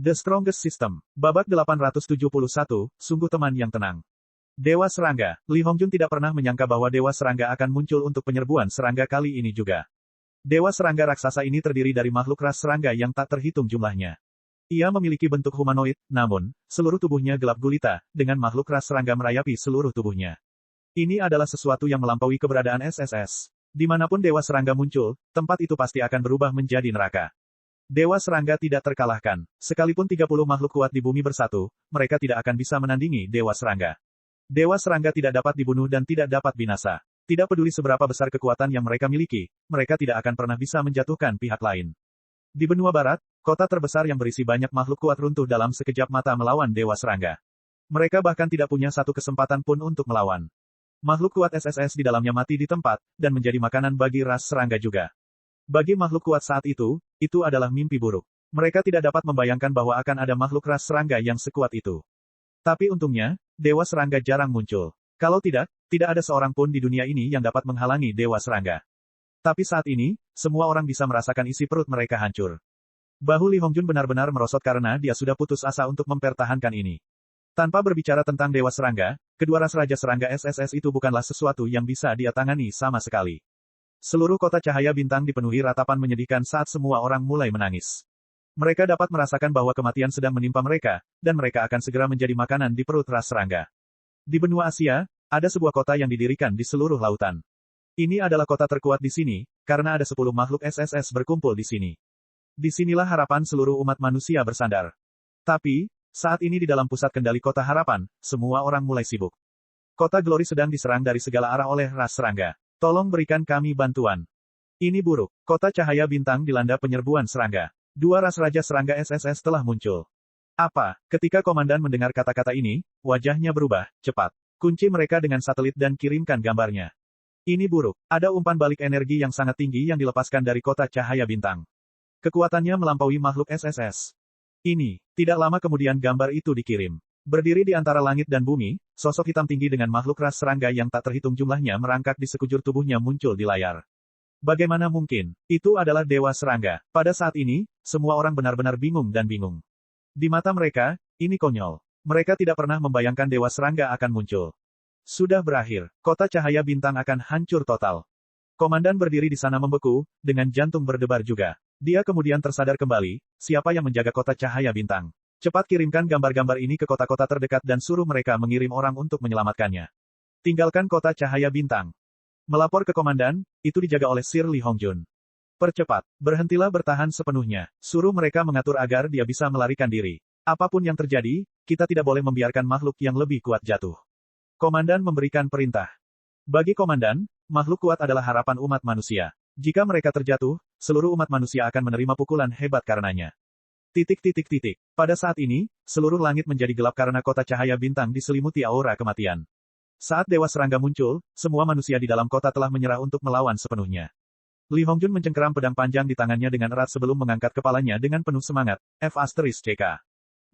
The Strongest System. Babak 871, sungguh teman yang tenang. Dewa Serangga. Li Hongjun tidak pernah menyangka bahwa Dewa Serangga akan muncul untuk penyerbuan serangga kali ini juga. Dewa Serangga raksasa ini terdiri dari makhluk ras serangga yang tak terhitung jumlahnya. Ia memiliki bentuk humanoid, namun, seluruh tubuhnya gelap gulita, dengan makhluk ras serangga merayapi seluruh tubuhnya. Ini adalah sesuatu yang melampaui keberadaan SSS. Dimanapun Dewa Serangga muncul, tempat itu pasti akan berubah menjadi neraka. Dewa Serangga tidak terkalahkan. Sekalipun 30 makhluk kuat di bumi bersatu, mereka tidak akan bisa menandingi Dewa Serangga. Dewa Serangga tidak dapat dibunuh dan tidak dapat binasa. Tidak peduli seberapa besar kekuatan yang mereka miliki, mereka tidak akan pernah bisa menjatuhkan pihak lain. Di benua barat, kota terbesar yang berisi banyak makhluk kuat runtuh dalam sekejap mata melawan Dewa Serangga. Mereka bahkan tidak punya satu kesempatan pun untuk melawan. Makhluk kuat SSS di dalamnya mati di tempat, dan menjadi makanan bagi ras serangga juga. Bagi makhluk kuat saat itu adalah mimpi buruk. Mereka tidak dapat membayangkan bahwa akan ada makhluk ras serangga yang sekuat itu. Tapi untungnya, Dewa Serangga jarang muncul. Kalau tidak ada seorang pun di dunia ini yang dapat menghalangi Dewa Serangga. Tapi saat ini, semua orang bisa merasakan isi perut mereka hancur. Bahu Li Hongjun benar-benar merosot karena dia sudah putus asa untuk mempertahankan ini. Tanpa berbicara tentang Dewa Serangga, kedua ras Raja Serangga SSS itu bukanlah sesuatu yang bisa dia tangani sama sekali. Seluruh kota cahaya bintang dipenuhi ratapan menyedihkan saat semua orang mulai menangis. Mereka dapat merasakan bahwa kematian sedang menimpa mereka, dan mereka akan segera menjadi makanan di perut ras serangga. Di benua Asia, ada sebuah kota yang didirikan di seluruh lautan. Ini adalah kota terkuat di sini, karena ada 10 makhluk SSS berkumpul di sini. Disinilah harapan seluruh umat manusia bersandar. Tapi, saat ini di dalam pusat kendali kota harapan, semua orang mulai sibuk. Kota Glory sedang diserang dari segala arah oleh ras serangga. Tolong berikan kami bantuan. Ini buruk. Kota cahaya bintang dilanda penyerbuan serangga. Dua ras Raja Serangga SSS telah muncul. Apa? Ketika komandan mendengar kata-kata ini, wajahnya berubah, cepat. Kunci mereka dengan satelit dan kirimkan gambarnya. Ini buruk. Ada umpan balik energi yang sangat tinggi yang dilepaskan dari kota cahaya bintang. Kekuatannya melampaui makhluk SSS. Ini, tidak lama kemudian gambar itu dikirim. Berdiri di antara langit dan bumi, sosok hitam tinggi dengan makhluk ras serangga yang tak terhitung jumlahnya merangkak di sekujur tubuhnya muncul di layar. Bagaimana mungkin? Itu adalah Dewa Serangga. Pada saat ini, semua orang benar-benar bingung dan bingung. Di mata mereka, ini konyol. Mereka tidak pernah membayangkan Dewa Serangga akan muncul. Sudah berakhir. Kota cahaya bintang akan hancur total. Komandan berdiri di sana membeku, dengan jantung berdebar juga. Dia kemudian tersadar kembali, siapa yang menjaga kota cahaya bintang. Cepat kirimkan gambar-gambar ini ke kota-kota terdekat dan suruh mereka mengirim orang untuk menyelamatkannya. Tinggalkan kota cahaya bintang. Melapor ke komandan, itu dijaga oleh Sir Li Hongjun. Percepat, berhentilah bertahan sepenuhnya. Suruh mereka mengatur agar dia bisa melarikan diri. Apapun yang terjadi, kita tidak boleh membiarkan makhluk yang lebih kuat jatuh. Komandan memberikan perintah. Bagi komandan, makhluk kuat adalah harapan umat manusia. Jika mereka terjatuh, seluruh umat manusia akan menerima pukulan hebat karenanya. Pada saat ini, seluruh langit menjadi gelap karena kota cahaya bintang diselimuti aura kematian. Saat Dewa Serangga muncul, semua manusia di dalam kota telah menyerah untuk melawan sepenuhnya. Li Hongjun mencengkeram pedang panjang di tangannya dengan erat sebelum mengangkat kepalanya dengan penuh semangat. F***CK.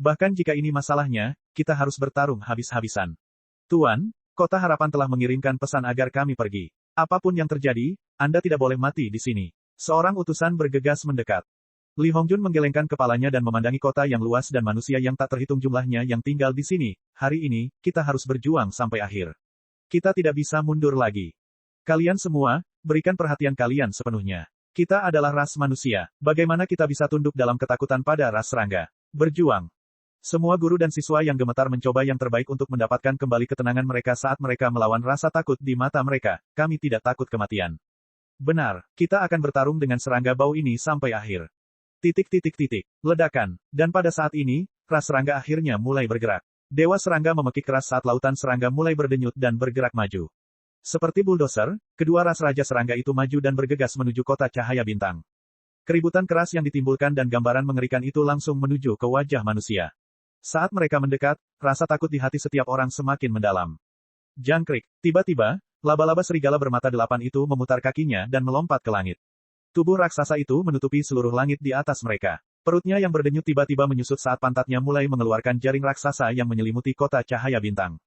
Bahkan jika ini masalahnya, kita harus bertarung habis-habisan. Tuan, kota harapan telah mengirimkan pesan agar kami pergi. Apapun yang terjadi, Anda tidak boleh mati di sini. Seorang utusan bergegas mendekat. Li Hongjun menggelengkan kepalanya dan memandangi kota yang luas dan manusia yang tak terhitung jumlahnya yang tinggal di sini. Hari ini, kita harus berjuang sampai akhir. Kita tidak bisa mundur lagi. Kalian semua, berikan perhatian kalian sepenuhnya. Kita adalah ras manusia. Bagaimana kita bisa tunduk dalam ketakutan pada ras serangga? Berjuang. Semua guru dan siswa yang gemetar mencoba yang terbaik untuk mendapatkan kembali ketenangan mereka saat mereka melawan rasa takut di mata mereka. Kami tidak takut kematian. Benar, kita akan bertarung dengan serangga bau ini sampai akhir. Ledakan. Dan pada saat ini, ras serangga akhirnya mulai bergerak. Dewa Serangga memekik keras saat lautan serangga mulai berdenyut dan bergerak maju. Seperti bulldozer, kedua ras Raja Serangga itu maju dan bergegas menuju kota cahaya bintang. Keributan keras yang ditimbulkan dan gambaran mengerikan itu langsung menuju ke wajah manusia. Saat mereka mendekat, rasa takut di hati setiap orang semakin mendalam. Jangkrik. Tiba-tiba, laba-laba serigala bermata 8 itu memutar kakinya dan melompat ke langit. Tubuh raksasa itu menutupi seluruh langit di atas mereka. Perutnya yang berdenyut tiba-tiba menyusut saat pantatnya mulai mengeluarkan jaring raksasa yang menyelimuti kota cahaya bintang.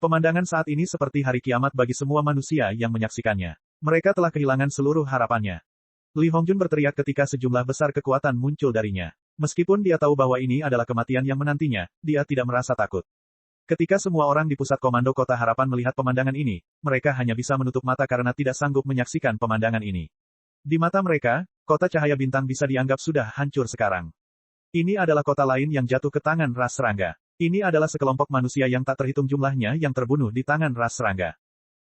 Pemandangan saat ini seperti hari kiamat bagi semua manusia yang menyaksikannya. Mereka telah kehilangan seluruh harapannya. Li Hongjun berteriak ketika sejumlah besar kekuatan muncul darinya. Meskipun dia tahu bahwa ini adalah kematian yang menantinya, dia tidak merasa takut. Ketika semua orang di pusat komando Kota Harapan melihat pemandangan ini, mereka hanya bisa menutup mata karena tidak sanggup menyaksikan pemandangan ini. Di mata mereka, Kota Cahaya Bintang bisa dianggap sudah hancur sekarang. Ini adalah kota lain yang jatuh ke tangan ras serangga. Ini adalah sekelompok manusia yang tak terhitung jumlahnya yang terbunuh di tangan ras serangga.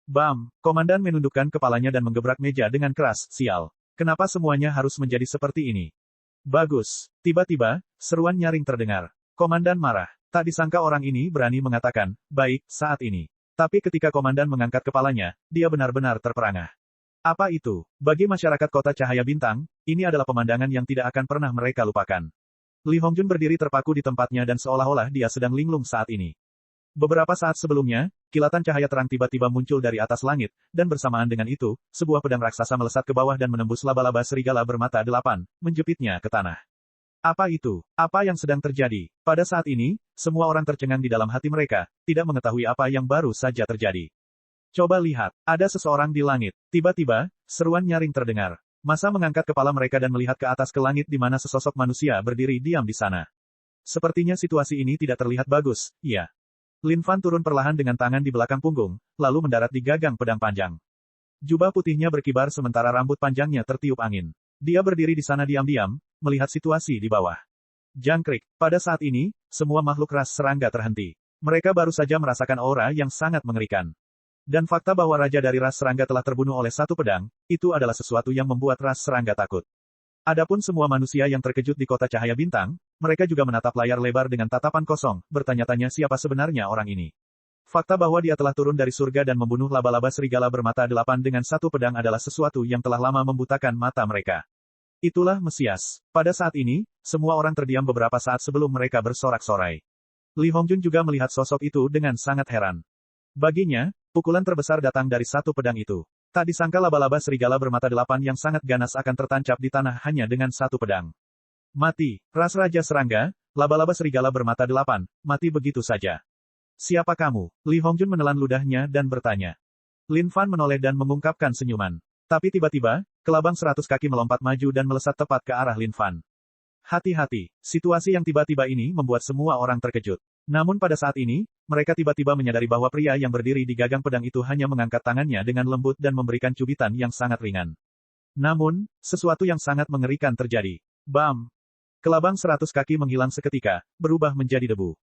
Bam! Komandan menundukkan kepalanya dan menggebrak meja dengan keras, sial. Kenapa semuanya harus menjadi seperti ini? Bagus. Tiba-tiba, seruan nyaring terdengar. Komandan marah. Tak disangka orang ini berani mengatakan, baik, saat ini. Tapi ketika komandan mengangkat kepalanya, dia benar-benar terperangah. Apa itu? Bagi masyarakat Kota Cahaya Bintang, ini adalah pemandangan yang tidak akan pernah mereka lupakan. Li Hongjun berdiri terpaku di tempatnya dan seolah-olah dia sedang linglung saat ini. Beberapa saat sebelumnya, kilatan cahaya terang tiba-tiba muncul dari atas langit, dan bersamaan dengan itu, sebuah pedang raksasa melesat ke bawah dan menembus laba-laba serigala bermata 8, menjepitnya ke tanah. Apa itu? Apa yang sedang terjadi? Pada saat ini, semua orang tercengang di dalam hati mereka, tidak mengetahui apa yang baru saja terjadi. Coba lihat, ada seseorang di langit. Tiba-tiba, seruan nyaring terdengar. Masa mengangkat kepala mereka dan melihat ke atas ke langit di mana sesosok manusia berdiri diam di sana. Sepertinya situasi ini tidak terlihat bagus, iya. Lin Fan turun perlahan dengan tangan di belakang punggung, lalu mendarat di gagang pedang panjang. Jubah putihnya berkibar sementara rambut panjangnya tertiup angin. Dia berdiri di sana diam-diam, melihat situasi di bawah. Jangkrik, pada saat ini, semua makhluk ras serangga terhenti. Mereka baru saja merasakan aura yang sangat mengerikan. Dan fakta bahwa raja dari ras serangga telah terbunuh oleh satu pedang, itu adalah sesuatu yang membuat ras serangga takut. Adapun semua manusia yang terkejut di Kota Cahaya Bintang, mereka juga menatap layar lebar dengan tatapan kosong, bertanya-tanya siapa sebenarnya orang ini. Fakta bahwa dia telah turun dari surga dan membunuh laba-laba serigala bermata 8 dengan satu pedang adalah sesuatu yang telah lama membutakan mata mereka. Itulah Mesias. Pada saat ini, semua orang terdiam beberapa saat sebelum mereka bersorak-sorai. Li Hongjun juga melihat sosok itu dengan sangat heran. Baginya, pukulan terbesar datang dari satu pedang itu. Tak disangka laba-laba serigala bermata 8 yang sangat ganas akan tertancap di tanah hanya dengan satu pedang. Mati, ras raja serangga, laba-laba serigala bermata 8, mati begitu saja. Siapa kamu? Li Hongjun menelan ludahnya dan bertanya. Lin Fan menoleh dan mengungkapkan senyuman. Tapi tiba-tiba, kelabang 100 kaki melompat maju dan melesat tepat ke arah Lin Fan. Hati-hati, situasi yang tiba-tiba ini membuat semua orang terkejut. Namun pada saat ini, mereka tiba-tiba menyadari bahwa pria yang berdiri di gagang pedang itu hanya mengangkat tangannya dengan lembut dan memberikan cubitan yang sangat ringan. Namun, sesuatu yang sangat mengerikan terjadi. Bam! Kelabang 100 kaki menghilang seketika, berubah menjadi debu.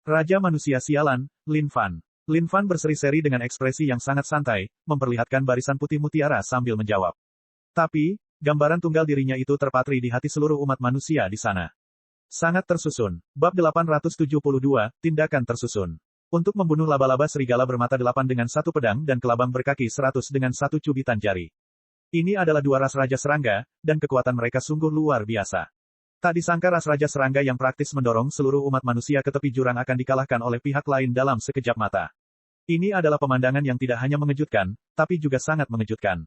Raja manusia sialan, Lin Fan. Lin Fan berseri-seri dengan ekspresi yang sangat santai, memperlihatkan barisan putih mutiara sambil menjawab. Tapi, gambaran tunggal dirinya itu terpatri di hati seluruh umat manusia di sana. Sangat tersusun. Bab 872, Tindakan Tersusun. Untuk membunuh laba-laba serigala bermata 8 dengan satu pedang dan kelabang berkaki 100 dengan satu cubitan jari. Ini adalah dua ras raja serangga, dan kekuatan mereka sungguh luar biasa. Tak disangka ras raja serangga yang praktis mendorong seluruh umat manusia ke tepi jurang akan dikalahkan oleh pihak lain dalam sekejap mata. Ini adalah pemandangan yang tidak hanya mengejutkan, tapi juga sangat mengejutkan.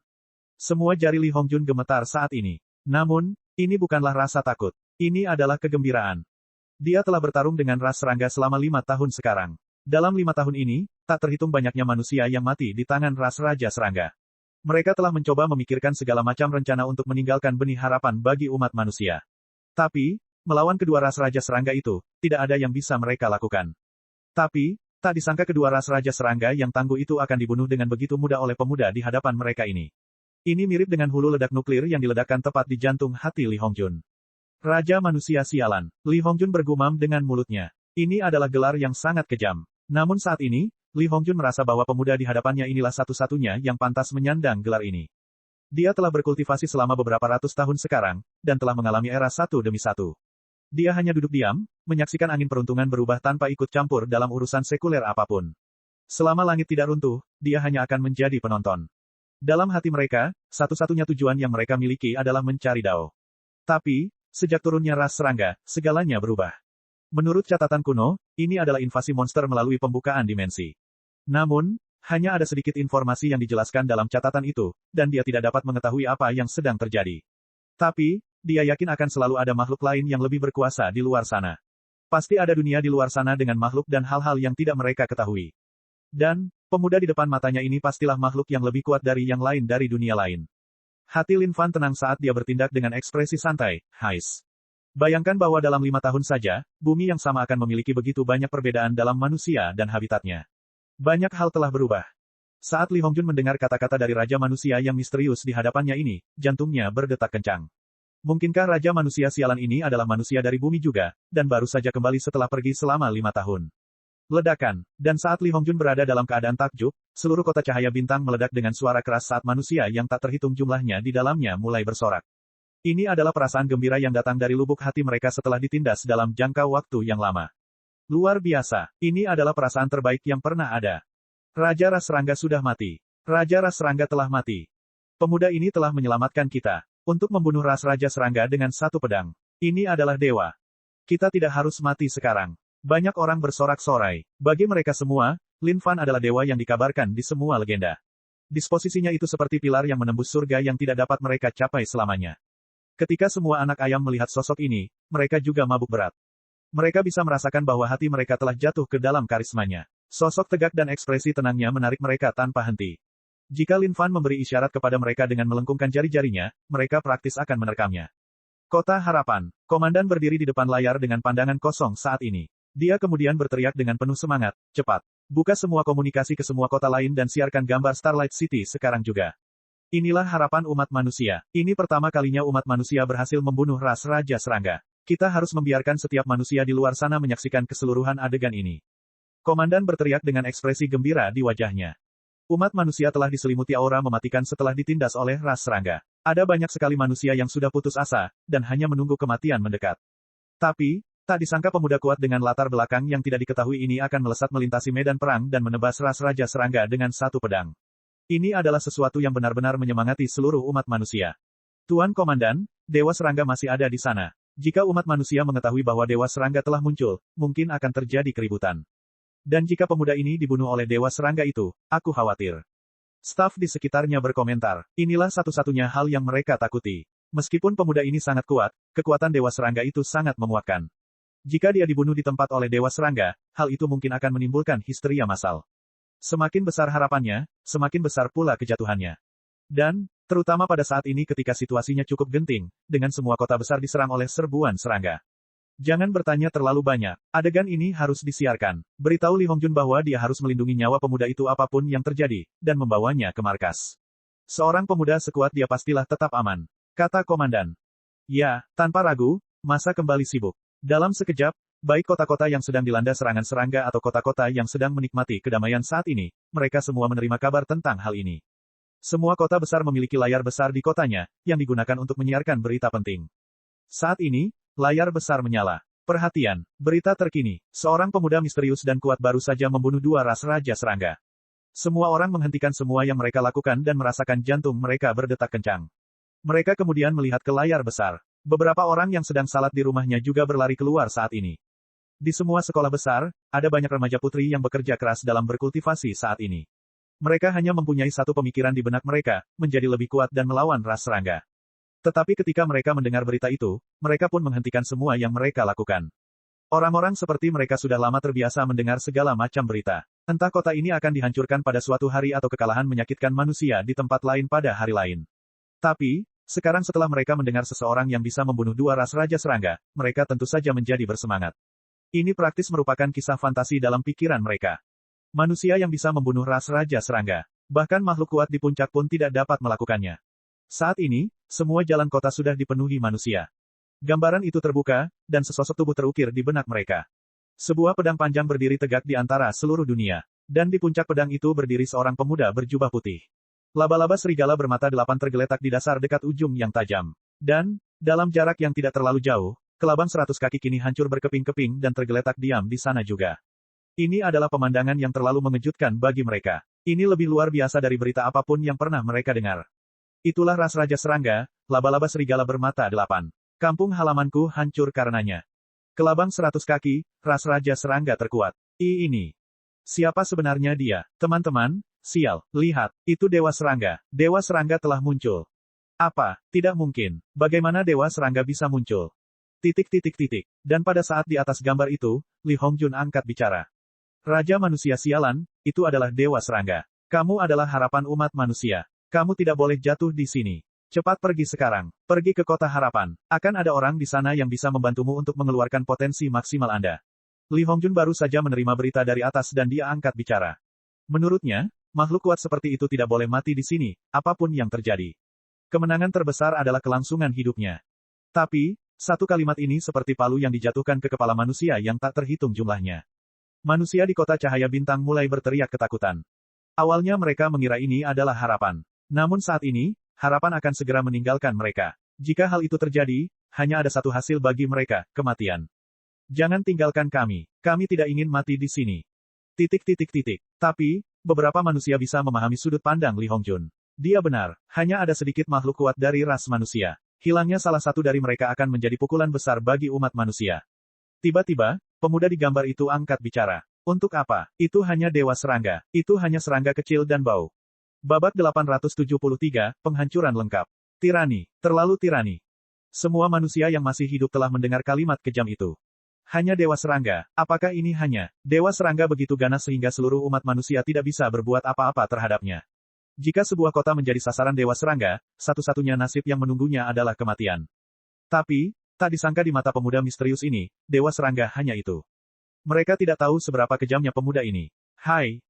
Semua jari Li Hongjun gemetar saat ini. Namun, ini bukanlah rasa takut. Ini adalah kegembiraan. Dia telah bertarung dengan ras serangga selama 5 tahun sekarang. Dalam 5 tahun ini, tak terhitung banyaknya manusia yang mati di tangan ras raja serangga. Mereka telah mencoba memikirkan segala macam rencana untuk meninggalkan benih harapan bagi umat manusia. Tapi, melawan kedua ras raja serangga itu, tidak ada yang bisa mereka lakukan. Tapi, tak disangka kedua ras raja serangga yang tangguh itu akan dibunuh dengan begitu mudah oleh pemuda di hadapan mereka ini. Ini mirip dengan hulu ledak nuklir yang diledakkan tepat di jantung hati Li Hongjun. Raja manusia sialan. Li Hongjun bergumam dengan mulutnya. Ini adalah gelar yang sangat kejam. Namun saat ini, Li Hongjun merasa bahwa pemuda di hadapannya inilah satu-satunya yang pantas menyandang gelar ini. Dia telah berkultivasi selama beberapa ratus tahun sekarang, dan telah mengalami era satu demi satu. Dia hanya duduk diam, menyaksikan angin peruntungan berubah tanpa ikut campur dalam urusan sekuler apapun. Selama langit tidak runtuh, dia hanya akan menjadi penonton. Dalam hati mereka, satu-satunya tujuan yang mereka miliki adalah mencari Dao. Tapi, sejak turunnya ras serangga, segalanya berubah. Menurut catatan kuno, ini adalah invasi monster melalui pembukaan dimensi. Namun, hanya ada sedikit informasi yang dijelaskan dalam catatan itu, dan dia tidak dapat mengetahui apa yang sedang terjadi. Tapi, dia yakin akan selalu ada makhluk lain yang lebih berkuasa di luar sana. Pasti ada dunia di luar sana dengan makhluk dan hal-hal yang tidak mereka ketahui. Dan, pemuda di depan matanya ini pastilah makhluk yang lebih kuat dari yang lain dari dunia lain. Hati Lin Fan tenang saat dia bertindak dengan ekspresi santai, Hais. Bayangkan bahwa dalam 5 tahun saja, bumi yang sama akan memiliki begitu banyak perbedaan dalam manusia dan habitatnya. Banyak hal telah berubah. Saat Li Hongjun mendengar kata-kata dari Raja Manusia yang misterius di hadapannya ini, jantungnya berdetak kencang. Mungkinkah Raja Manusia sialan ini adalah manusia dari bumi juga, dan baru saja kembali setelah pergi selama 5 tahun? Ledakan. Dan saat Li Hongjun berada dalam keadaan takjub, seluruh kota cahaya bintang meledak dengan suara keras saat manusia yang tak terhitung jumlahnya di dalamnya mulai bersorak. Ini adalah perasaan gembira yang datang dari lubuk hati mereka setelah ditindas dalam jangka waktu yang lama. Luar biasa. Ini adalah perasaan terbaik yang pernah ada. Raja Rasrangga sudah mati. Raja Rasrangga telah mati. Pemuda ini telah menyelamatkan kita. Untuk membunuh ras Raja Serangga dengan satu pedang. Ini adalah dewa. Kita tidak harus mati sekarang. Banyak orang bersorak-sorai. Bagi mereka semua, Lin Fan adalah dewa yang dikabarkan di semua legenda. Disposisinya itu seperti pilar yang menembus surga yang tidak dapat mereka capai selamanya. Ketika semua anak ayam melihat sosok ini, mereka juga mabuk berat. Mereka bisa merasakan bahwa hati mereka telah jatuh ke dalam karismanya. Sosok tegak dan ekspresi tenangnya menarik mereka tanpa henti. Jika Lin Fan memberi isyarat kepada mereka dengan melengkungkan jari-jarinya, mereka praktis akan menerekamnya. Kota Harapan. Komandan berdiri di depan layar dengan pandangan kosong saat ini. Dia kemudian berteriak dengan penuh semangat, cepat. Buka semua komunikasi ke semua kota lain dan siarkan gambar Starlight City sekarang juga. Inilah harapan umat manusia. Ini pertama kalinya umat manusia berhasil membunuh ras Raja Serangga. Kita harus membiarkan setiap manusia di luar sana menyaksikan keseluruhan adegan ini. Komandan berteriak dengan ekspresi gembira di wajahnya. Umat manusia telah diselimuti aura mematikan setelah ditindas oleh ras serangga. Ada banyak sekali manusia yang sudah putus asa, dan hanya menunggu kematian mendekat. Tapi, tak disangka pemuda kuat dengan latar belakang yang tidak diketahui ini akan melesat melintasi medan perang dan menebas ras Raja Serangga dengan satu pedang. Ini adalah sesuatu yang benar-benar menyemangati seluruh umat manusia. Tuan Komandan, Dewa Serangga masih ada di sana. Jika umat manusia mengetahui bahwa Dewa Serangga telah muncul, mungkin akan terjadi keributan. Dan jika pemuda ini dibunuh oleh Dewa Serangga itu, aku khawatir. Staf di sekitarnya berkomentar, inilah satu-satunya hal yang mereka takuti. Meskipun pemuda ini sangat kuat, kekuatan Dewa Serangga itu sangat memuakkan. Jika dia dibunuh di tempat oleh Dewa Serangga, hal itu mungkin akan menimbulkan histeria massal. Semakin besar harapannya, semakin besar pula kejatuhannya. Dan, terutama pada saat ini ketika situasinya cukup genting, dengan semua kota besar diserang oleh serbuan serangga. Jangan bertanya terlalu banyak. Adegan ini harus disiarkan. Beritahu Li Hongjun bahwa dia harus melindungi nyawa pemuda itu apapun yang terjadi, dan membawanya ke markas. Seorang pemuda sekuat dia pastilah tetap aman, kata komandan. Ya, tanpa ragu, masa kembali sibuk. Dalam sekejap, baik kota-kota yang sedang dilanda serangan serangga atau kota-kota yang sedang menikmati kedamaian saat ini, mereka semua menerima kabar tentang hal ini. Semua kota besar memiliki layar besar di kotanya, yang digunakan untuk menyiarkan berita penting. Saat ini, layar besar menyala. Perhatian, berita terkini. Seorang pemuda misterius dan kuat baru saja membunuh 2 ras Raja Serangga. Semua orang menghentikan semua yang mereka lakukan dan merasakan jantung mereka berdetak kencang. Mereka kemudian melihat ke layar besar. Beberapa orang yang sedang salat di rumahnya juga berlari keluar saat ini. Di semua sekolah besar, ada banyak remaja putri yang bekerja keras dalam berkultivasi saat ini. Mereka hanya mempunyai satu pemikiran di benak mereka, menjadi lebih kuat dan melawan ras serangga. Tetapi ketika mereka mendengar berita itu, mereka pun menghentikan semua yang mereka lakukan. Orang-orang seperti mereka sudah lama terbiasa mendengar segala macam berita. Entah kota ini akan dihancurkan pada suatu hari atau kekalahan menyakitkan manusia di tempat lain pada hari lain. Tapi, sekarang setelah mereka mendengar seseorang yang bisa membunuh 2 ras Raja Serangga, mereka tentu saja menjadi bersemangat. Ini praktis merupakan kisah fantasi dalam pikiran mereka. Manusia yang bisa membunuh ras Raja Serangga. Bahkan makhluk kuat di puncak pun tidak dapat melakukannya. Saat ini, semua jalan kota sudah dipenuhi manusia. Gambaran itu terbuka, dan sesosok tubuh terukir di benak mereka. Sebuah pedang panjang berdiri tegak di antara seluruh dunia. Dan di puncak pedang itu berdiri seorang pemuda berjubah putih. Laba-laba serigala bermata 8 tergeletak di dasar dekat ujung yang tajam. Dan, dalam jarak yang tidak terlalu jauh, kelabang 100 kaki kini hancur berkeping-keping dan tergeletak diam di sana juga. Ini adalah pemandangan yang terlalu mengejutkan bagi mereka. Ini lebih luar biasa dari berita apapun yang pernah mereka dengar. Itulah ras Raja Serangga, laba-laba serigala bermata 8. Kampung halamanku hancur karenanya. Kelabang 100 kaki, ras Raja Serangga terkuat. Ini. Siapa sebenarnya dia? Teman-teman, sial, lihat, itu Dewa Serangga. Dewa Serangga telah muncul. Apa? Tidak mungkin. Bagaimana Dewa Serangga bisa muncul? Dan pada saat di atas gambar itu, Li Hongjun angkat bicara. Raja manusia sialan, itu adalah Dewa Serangga. Kamu adalah harapan umat manusia. Kamu tidak boleh jatuh di sini. Cepat pergi sekarang. Pergi ke Kota Harapan. Akan ada orang di sana yang bisa membantumu untuk mengeluarkan potensi maksimal Anda. Li Hongjun baru saja menerima berita dari atas dan dia angkat bicara. Menurutnya, makhluk kuat seperti itu tidak boleh mati di sini, apapun yang terjadi. Kemenangan terbesar adalah kelangsungan hidupnya. Tapi, satu kalimat ini seperti palu yang dijatuhkan ke kepala manusia yang tak terhitung jumlahnya. Manusia di Kota Cahaya Bintang mulai berteriak ketakutan. Awalnya mereka mengira ini adalah harapan. Namun saat ini, harapan akan segera meninggalkan mereka. Jika hal itu terjadi, hanya ada satu hasil bagi mereka, kematian. Jangan tinggalkan kami. Kami tidak ingin mati di sini. Tapi, beberapa manusia bisa memahami sudut pandang Li Hongjun. Dia benar, hanya ada sedikit makhluk kuat dari ras manusia. Hilangnya salah satu dari mereka akan menjadi pukulan besar bagi umat manusia. Tiba-tiba, pemuda di gambar itu angkat bicara. Untuk apa? Itu hanya dewa serangga. Itu hanya serangga kecil dan bau. Babak 873, penghancuran lengkap. Tirani, terlalu tirani. Semua manusia yang masih hidup telah mendengar kalimat kejam itu. Hanya dewa serangga, apakah ini hanya? Dewa serangga begitu ganas sehingga seluruh umat manusia tidak bisa berbuat apa-apa terhadapnya. Jika sebuah kota menjadi sasaran dewa serangga, satu-satunya nasib yang menunggunya adalah kematian. Tapi, tak disangka di mata pemuda misterius ini, dewa serangga hanya itu. Mereka tidak tahu seberapa kejamnya pemuda ini. Hai.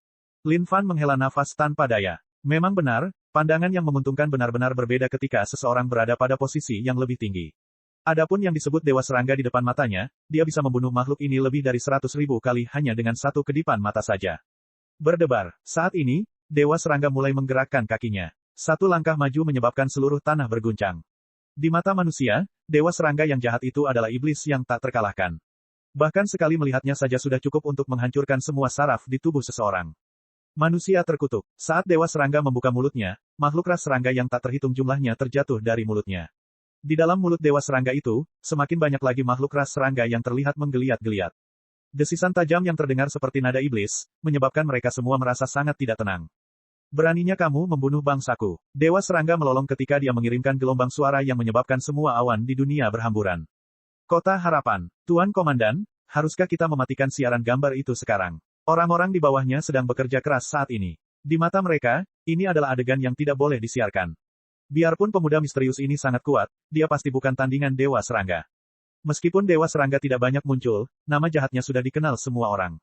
Lin Fan menghela nafas tanpa daya. Memang benar, pandangan yang menguntungkan benar-benar berbeda ketika seseorang berada pada posisi yang lebih tinggi. Adapun yang disebut dewa serangga di depan matanya, dia bisa membunuh makhluk ini lebih dari 100.000 kali hanya dengan satu kedipan mata saja. Berdebar. Saat ini, dewa serangga mulai menggerakkan kakinya. Satu langkah maju menyebabkan seluruh tanah berguncang. Di mata manusia, dewa serangga yang jahat itu adalah iblis yang tak terkalahkan. Bahkan sekali melihatnya saja sudah cukup untuk menghancurkan semua saraf di tubuh seseorang. Manusia terkutuk. Saat dewa serangga membuka mulutnya, makhluk ras serangga yang tak terhitung jumlahnya terjatuh dari mulutnya. Di dalam mulut dewa serangga itu, semakin banyak lagi makhluk ras serangga yang terlihat menggeliat-geliat. Desisan tajam yang terdengar seperti nada iblis, menyebabkan mereka semua merasa sangat tidak tenang. Beraninya kamu membunuh bangsaku. Dewa serangga melolong ketika dia mengirimkan gelombang suara yang menyebabkan semua awan di dunia berhamburan. Kota Harapan. Tuan Komandan, haruskah kita mematikan siaran gambar itu sekarang? Orang-orang di bawahnya sedang bekerja keras saat ini. Di mata mereka, ini adalah adegan yang tidak boleh disiarkan. Biarpun pemuda misterius ini sangat kuat, dia pasti bukan tandingan dewa serangga. Meskipun dewa serangga tidak banyak muncul, nama jahatnya sudah dikenal semua orang.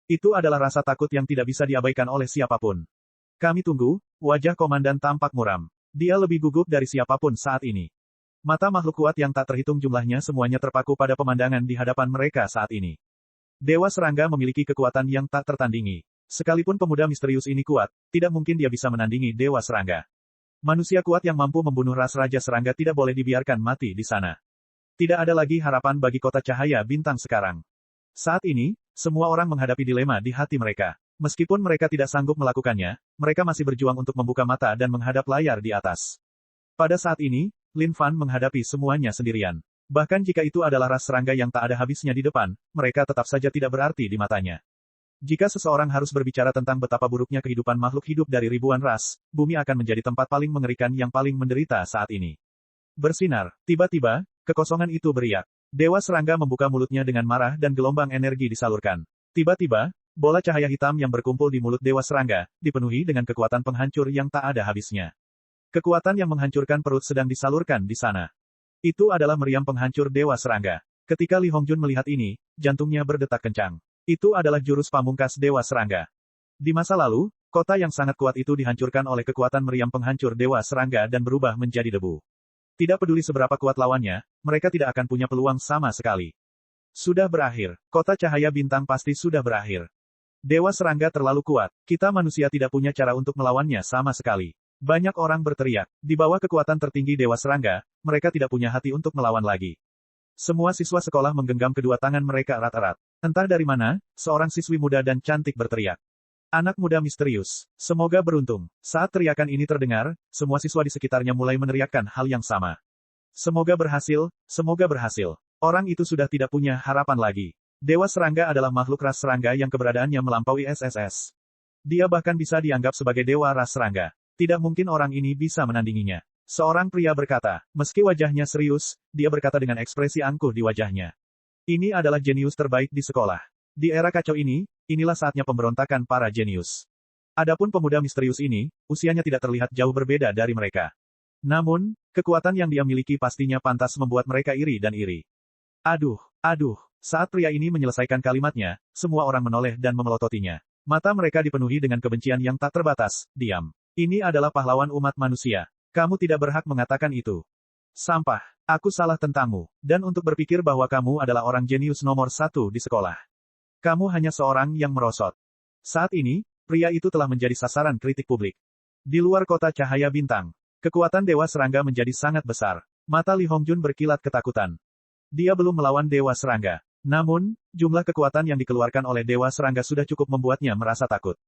Itu adalah rasa takut yang tidak bisa diabaikan oleh siapapun. Kami tunggu, wajah komandan tampak muram. Dia lebih gugup dari siapapun saat ini. Mata makhluk kuat yang tak terhitung jumlahnya semuanya terpaku pada pemandangan di hadapan mereka saat ini. Dewa serangga memiliki kekuatan yang tak tertandingi. Sekalipun pemuda misterius ini kuat, tidak mungkin dia bisa menandingi dewa serangga. Manusia kuat yang mampu membunuh ras raja serangga tidak boleh dibiarkan mati di sana. Tidak ada lagi harapan bagi Kota Cahaya Bintang sekarang. Saat ini, semua orang menghadapi dilema di hati mereka. Meskipun mereka tidak sanggup melakukannya, mereka masih berjuang untuk membuka mata dan menghadap layar di atas. Pada saat ini, Lin Fan menghadapi semuanya sendirian. Bahkan jika itu adalah ras serangga yang tak ada habisnya di depan, mereka tetap saja tidak berarti di matanya. Jika seseorang harus berbicara tentang betapa buruknya kehidupan makhluk hidup dari ribuan ras, bumi akan menjadi tempat paling mengerikan yang paling menderita saat ini. Bersinar. Tiba-tiba, kekosongan itu beriak. Dewa serangga membuka mulutnya dengan marah dan gelombang energi disalurkan. Tiba-tiba, bola cahaya hitam yang berkumpul di mulut dewa serangga, dipenuhi dengan kekuatan penghancur yang tak ada habisnya. Kekuatan yang menghancurkan perut sedang disalurkan di sana. Itu adalah meriam penghancur dewa serangga. Ketika Li Hongjun melihat ini, jantungnya berdetak kencang. Itu adalah jurus pamungkas dewa serangga. Di masa lalu, kota yang sangat kuat itu dihancurkan oleh kekuatan meriam penghancur dewa serangga dan berubah menjadi debu. Tidak peduli seberapa kuat lawannya, mereka tidak akan punya peluang sama sekali. Sudah berakhir. Kota Cahaya Bintang pasti sudah berakhir. Dewa serangga terlalu kuat. Kita manusia tidak punya cara untuk melawannya sama sekali. Banyak orang berteriak. Di bawah kekuatan tertinggi dewa serangga, mereka tidak punya hati untuk melawan lagi. Semua siswa sekolah menggenggam kedua tangan mereka erat-erat. Entah dari mana, seorang siswi muda dan cantik berteriak. Anak muda misterius. Semoga beruntung. Saat teriakan ini terdengar, semua siswa di sekitarnya mulai meneriakkan hal yang sama. Semoga berhasil, semoga berhasil. Orang itu sudah tidak punya harapan lagi. Dewa serangga adalah makhluk ras serangga yang keberadaannya melampaui SSS. Dia bahkan bisa dianggap sebagai dewa ras serangga. Tidak mungkin orang ini bisa menandinginya. Seorang pria berkata, meski wajahnya serius, dia berkata dengan ekspresi angkuh di wajahnya. Ini adalah jenius terbaik di sekolah. Di era kacau ini, inilah saatnya pemberontakan para jenius. Adapun pemuda misterius ini, usianya tidak terlihat jauh berbeda dari mereka. Namun, kekuatan yang dia miliki pastinya pantas membuat mereka iri dan iri. Aduh, aduh, saat pria ini menyelesaikan kalimatnya, semua orang menoleh dan memelototinya. Mata mereka dipenuhi dengan kebencian yang tak terbatas. Diam. Ini adalah pahlawan umat manusia. Kamu tidak berhak mengatakan itu. Sampah. Aku salah tentangmu. Dan untuk berpikir bahwa kamu adalah orang jenius nomor satu di sekolah. Kamu hanya seorang yang merosot. Saat ini, pria itu telah menjadi sasaran kritik publik. Di luar kota cahaya bintang, kekuatan Dewa Serangga menjadi sangat besar. Mata Li Hongjun berkilat ketakutan. Dia belum melawan Dewa Serangga. Namun, jumlah kekuatan yang dikeluarkan oleh Dewa Serangga sudah cukup membuatnya merasa takut.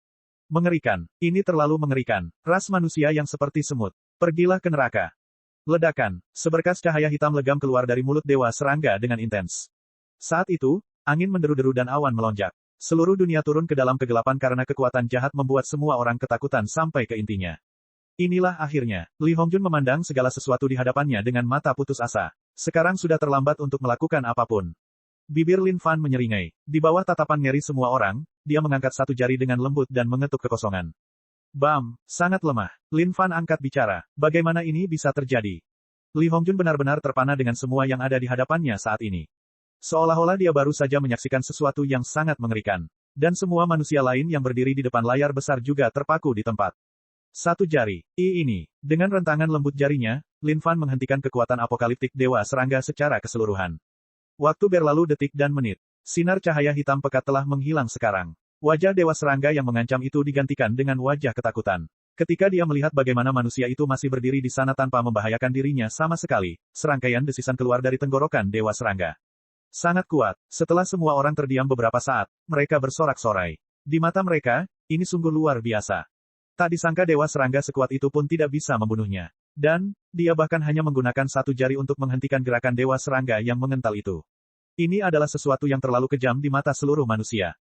Mengerikan. Ini terlalu mengerikan. Ras manusia yang seperti semut. Pergilah ke neraka. Ledakan. Seberkas cahaya hitam legam keluar dari mulut Dewa Serangga dengan intens. Saat itu, angin menderu-deru dan awan melonjak. Seluruh dunia turun ke dalam kegelapan karena kekuatan jahat membuat semua orang ketakutan sampai ke intinya. Inilah akhirnya. Li Hongjun memandang segala sesuatu di hadapannya dengan mata putus asa. Sekarang sudah terlambat untuk melakukan apapun. Bibir Lin Fan menyeringai. Di bawah tatapan ngeri semua orang, dia mengangkat satu jari dengan lembut dan mengetuk kekosongan. Bam, sangat lemah. Lin Fan angkat bicara. Bagaimana ini bisa terjadi? Li Hongjun benar-benar terpana dengan semua yang ada di hadapannya saat ini. Seolah-olah dia baru saja menyaksikan sesuatu yang sangat mengerikan. Dan semua manusia lain yang berdiri di depan layar besar juga terpaku di tempat. Satu jari. Ini. Dengan rentangan lembut jarinya, Lin Fan menghentikan kekuatan apokaliptik Dewa Serangga secara keseluruhan. Waktu berlalu detik dan menit. Sinar cahaya hitam pekat telah menghilang sekarang. Wajah Dewa Serangga yang mengancam itu digantikan dengan wajah ketakutan. Ketika dia melihat bagaimana manusia itu masih berdiri di sana tanpa membahayakan dirinya sama sekali, serangkaian desisan keluar dari tenggorokan Dewa Serangga. Sangat kuat. Setelah semua orang terdiam beberapa saat, mereka bersorak-sorai. Di mata mereka, ini sungguh luar biasa. Tak disangka Dewa Serangga sekuat itu pun tidak bisa membunuhnya. Dan, dia bahkan hanya menggunakan satu jari untuk menghentikan gerakan Dewa Serangga yang mengental itu. Ini adalah sesuatu yang terlalu kejam di mata seluruh manusia.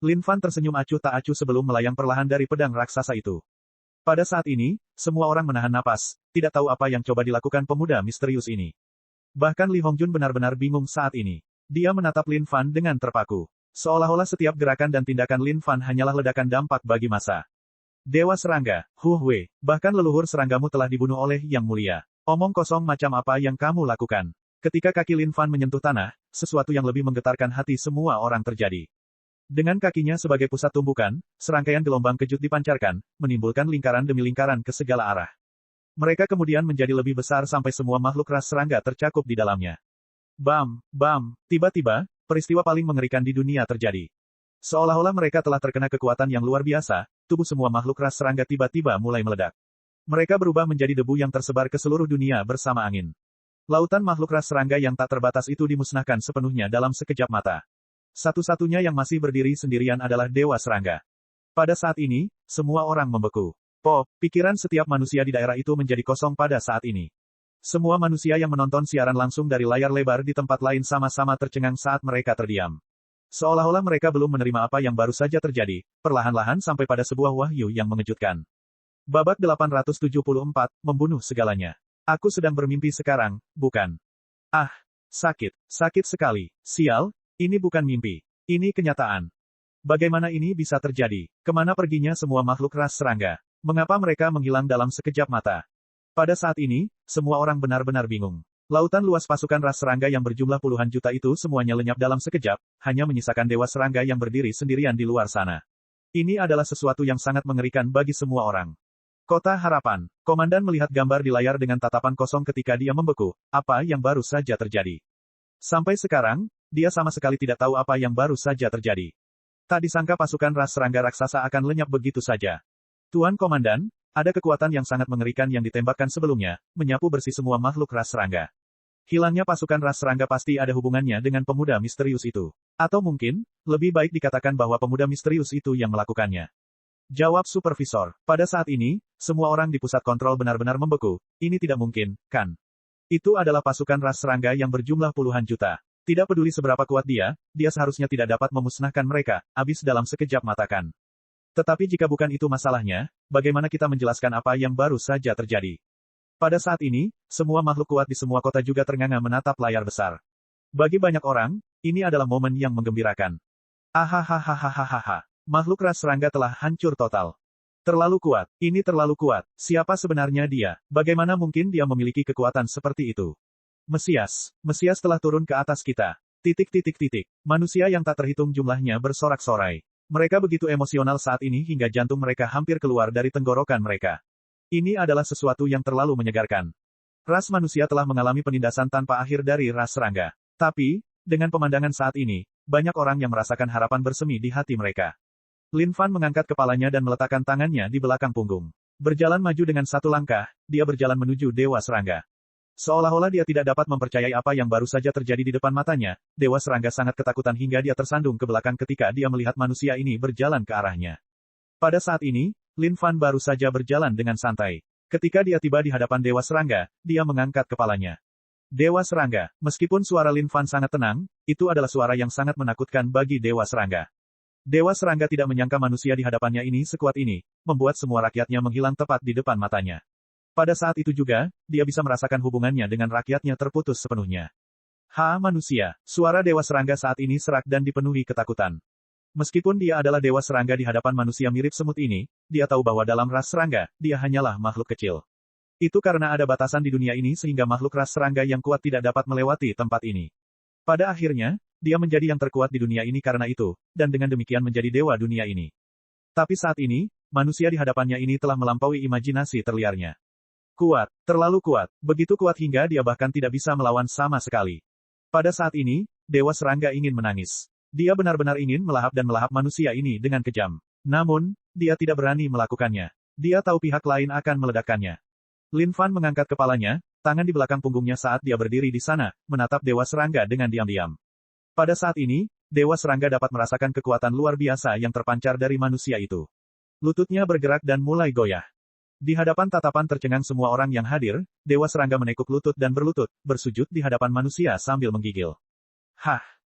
Lin Fan tersenyum acuh tak acuh sebelum melayang perlahan dari pedang raksasa itu. Pada saat ini, semua orang menahan napas, tidak tahu apa yang coba dilakukan pemuda misterius ini. Bahkan Li Hongjun benar-benar bingung saat ini. Dia menatap Lin Fan dengan terpaku. Seolah-olah setiap gerakan dan tindakan Lin Fan hanyalah ledakan dampak bagi massa. Dewa Serangga, Hu Wei, bahkan leluhur seranggamu telah dibunuh oleh Yang Mulia. Omong kosong macam apa yang kamu lakukan? Ketika kaki Lin Fan menyentuh tanah, sesuatu yang lebih menggetarkan hati semua orang terjadi. Dengan kakinya sebagai pusat tumbukan, serangkaian gelombang kejut dipancarkan, menimbulkan lingkaran demi lingkaran ke segala arah. Mereka kemudian menjadi lebih besar sampai semua makhluk ras serangga tercakup di dalamnya. Bam, bam, tiba-tiba, peristiwa paling mengerikan di dunia terjadi. Seolah-olah mereka telah terkena kekuatan yang luar biasa, tubuh semua makhluk ras serangga tiba-tiba mulai meledak. Mereka berubah menjadi debu yang tersebar ke seluruh dunia bersama angin. Lautan makhluk ras serangga yang tak terbatas itu dimusnahkan sepenuhnya dalam sekejap mata. Satu-satunya yang masih berdiri sendirian adalah Dewa Serangga. Pada saat ini, semua orang membeku. Pikiran setiap manusia di daerah itu menjadi kosong pada saat ini. Semua manusia yang menonton siaran langsung dari layar lebar di tempat lain sama-sama tercengang saat mereka terdiam. Seolah-olah mereka belum menerima apa yang baru saja terjadi, perlahan-lahan sampai pada sebuah wahyu yang mengejutkan. Babak 874, membunuh segalanya. Aku sedang bermimpi sekarang, bukan? Ah, sakit sekali. Sial, ini bukan mimpi. Ini kenyataan. Bagaimana ini bisa terjadi? Kemana perginya semua makhluk ras serangga? Mengapa mereka menghilang dalam sekejap mata? Pada saat ini, semua orang benar-benar bingung. Lautan luas pasukan ras serangga yang berjumlah puluhan juta itu semuanya lenyap dalam sekejap, hanya menyisakan Dewa Serangga yang berdiri sendirian di luar sana. Ini adalah sesuatu yang sangat mengerikan bagi semua orang. Kota Harapan. Komandan melihat gambar di layar dengan tatapan kosong ketika dia membeku, apa yang baru saja terjadi. Sampai sekarang, dia sama sekali tidak tahu apa yang baru saja terjadi. Tak disangka pasukan ras serangga raksasa akan lenyap begitu saja. Tuan Komandan, ada kekuatan yang sangat mengerikan yang ditembakkan sebelumnya, menyapu bersih semua makhluk ras serangga. Hilangnya pasukan ras serangga pasti ada hubungannya dengan pemuda misterius itu. Atau mungkin, lebih baik dikatakan bahwa pemuda misterius itu yang melakukannya. Jawab Supervisor. Pada saat ini, semua orang di pusat kontrol benar-benar membeku. Ini tidak mungkin, kan? Itu adalah pasukan ras serangga yang berjumlah puluhan juta. Tidak peduli seberapa kuat dia seharusnya tidak dapat memusnahkan mereka, habis dalam sekejap mata kan. Tetapi jika bukan itu masalahnya, bagaimana kita menjelaskan apa yang baru saja terjadi? Pada saat ini, semua makhluk kuat di semua kota juga ternganga menatap layar besar. Bagi banyak orang, ini adalah momen yang menggembirakan. Ahahaha. Makhluk ras serangga telah hancur total. Terlalu kuat. Ini terlalu kuat. Siapa sebenarnya dia? Bagaimana mungkin dia memiliki kekuatan seperti itu? Mesias. Mesias telah turun ke atas kita. Manusia yang tak terhitung jumlahnya bersorak-sorai. Mereka begitu emosional saat ini hingga jantung mereka hampir keluar dari tenggorokan mereka. Ini adalah sesuatu yang terlalu menyegarkan. Ras manusia telah mengalami penindasan tanpa akhir dari ras serangga. Tapi, dengan pemandangan saat ini, banyak orang yang merasakan harapan bersemi di hati mereka. Lin Fan mengangkat kepalanya dan meletakkan tangannya di belakang punggung. Berjalan maju dengan satu langkah, dia berjalan menuju Dewa Serangga. Seolah-olah dia tidak dapat mempercayai apa yang baru saja terjadi di depan matanya, Dewa Serangga sangat ketakutan hingga dia tersandung ke belakang ketika dia melihat manusia ini berjalan ke arahnya. Pada saat ini, Lin Fan baru saja berjalan dengan santai. Ketika dia tiba di hadapan Dewa Serangga, dia mengangkat kepalanya. Dewa Serangga, meskipun suara Lin Fan sangat tenang, itu adalah suara yang sangat menakutkan bagi Dewa Serangga. Dewa Serangga tidak menyangka manusia di hadapannya ini sekuat ini, membuat semua rakyatnya menghilang tepat di depan matanya. Pada saat itu juga, dia bisa merasakan hubungannya dengan rakyatnya terputus sepenuhnya. Manusia, suara Dewa Serangga saat ini serak dan dipenuhi ketakutan. Meskipun dia adalah Dewa Serangga di hadapan manusia mirip semut ini, dia tahu bahwa dalam ras serangga, dia hanyalah makhluk kecil. Itu karena ada batasan di dunia ini sehingga makhluk ras serangga yang kuat tidak dapat melewati tempat ini. Pada akhirnya, dia menjadi yang terkuat di dunia ini karena itu, dan dengan demikian menjadi dewa dunia ini. Tapi saat ini, manusia di hadapannya ini telah melampaui imajinasi terliarnya. Kuat, terlalu kuat, begitu kuat hingga dia bahkan tidak bisa melawan sama sekali. Pada saat ini, Dewa Serangga ingin menangis. Dia benar-benar ingin melahap dan melahap manusia ini dengan kejam. Namun, dia tidak berani melakukannya. Dia tahu pihak lain akan meledakkannya. Lin Fan mengangkat kepalanya, tangan di belakang punggungnya saat dia berdiri di sana, menatap Dewa Serangga dengan diam-diam. Pada saat ini, Dewa Serangga dapat merasakan kekuatan luar biasa yang terpancar dari manusia itu. Lututnya bergerak dan mulai goyah. Di hadapan tatapan tercengang semua orang yang hadir, Dewa Serangga menekuk lutut dan berlutut, bersujud di hadapan manusia sambil menggigil.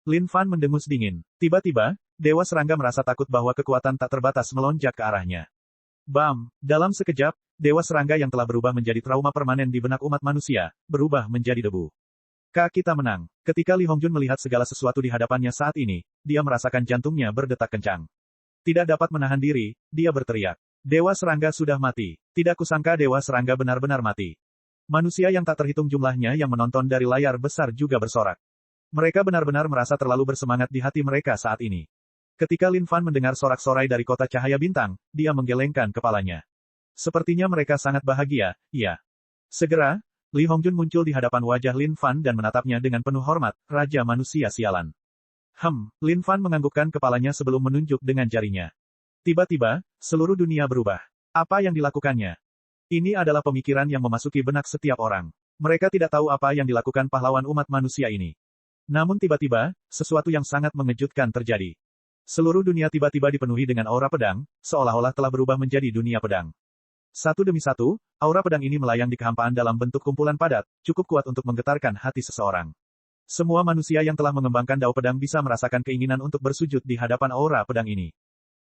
Lin Fan mendengus dingin. Tiba-tiba, Dewa Serangga merasa takut bahwa kekuatan tak terbatas melonjak ke arahnya. Bam! Dalam sekejap, Dewa Serangga yang telah berubah menjadi trauma permanen di benak umat manusia, berubah menjadi debu. Kita menang. Ketika Li Hongjun melihat segala sesuatu di hadapannya saat ini, dia merasakan jantungnya berdetak kencang. Tidak dapat menahan diri, dia berteriak. Dewa Serangga sudah mati. Tidak kusangka Dewa Serangga benar-benar mati. Manusia yang tak terhitung jumlahnya yang menonton dari layar besar juga bersorak. Mereka benar-benar merasa terlalu bersemangat di hati mereka saat ini. Ketika Lin Fan mendengar sorak-sorai dari kota cahaya bintang, dia menggelengkan kepalanya. Sepertinya mereka sangat bahagia, iya. Segera, Li Hongjun muncul di hadapan wajah Lin Fan dan menatapnya dengan penuh hormat, Raja Manusia Sialan. Lin Fan menganggukkan kepalanya sebelum menunjuk dengan jarinya. Tiba-tiba, seluruh dunia berubah. Apa yang dilakukannya? Ini adalah pemikiran yang memasuki benak setiap orang. Mereka tidak tahu apa yang dilakukan pahlawan umat manusia ini. Namun tiba-tiba, sesuatu yang sangat mengejutkan terjadi. Seluruh dunia tiba-tiba dipenuhi dengan aura pedang, seolah-olah telah berubah menjadi dunia pedang. Satu demi satu, aura pedang ini melayang di kehampaan dalam bentuk kumpulan padat, cukup kuat untuk menggetarkan hati seseorang. Semua manusia yang telah mengembangkan dao pedang bisa merasakan keinginan untuk bersujud di hadapan aura pedang ini.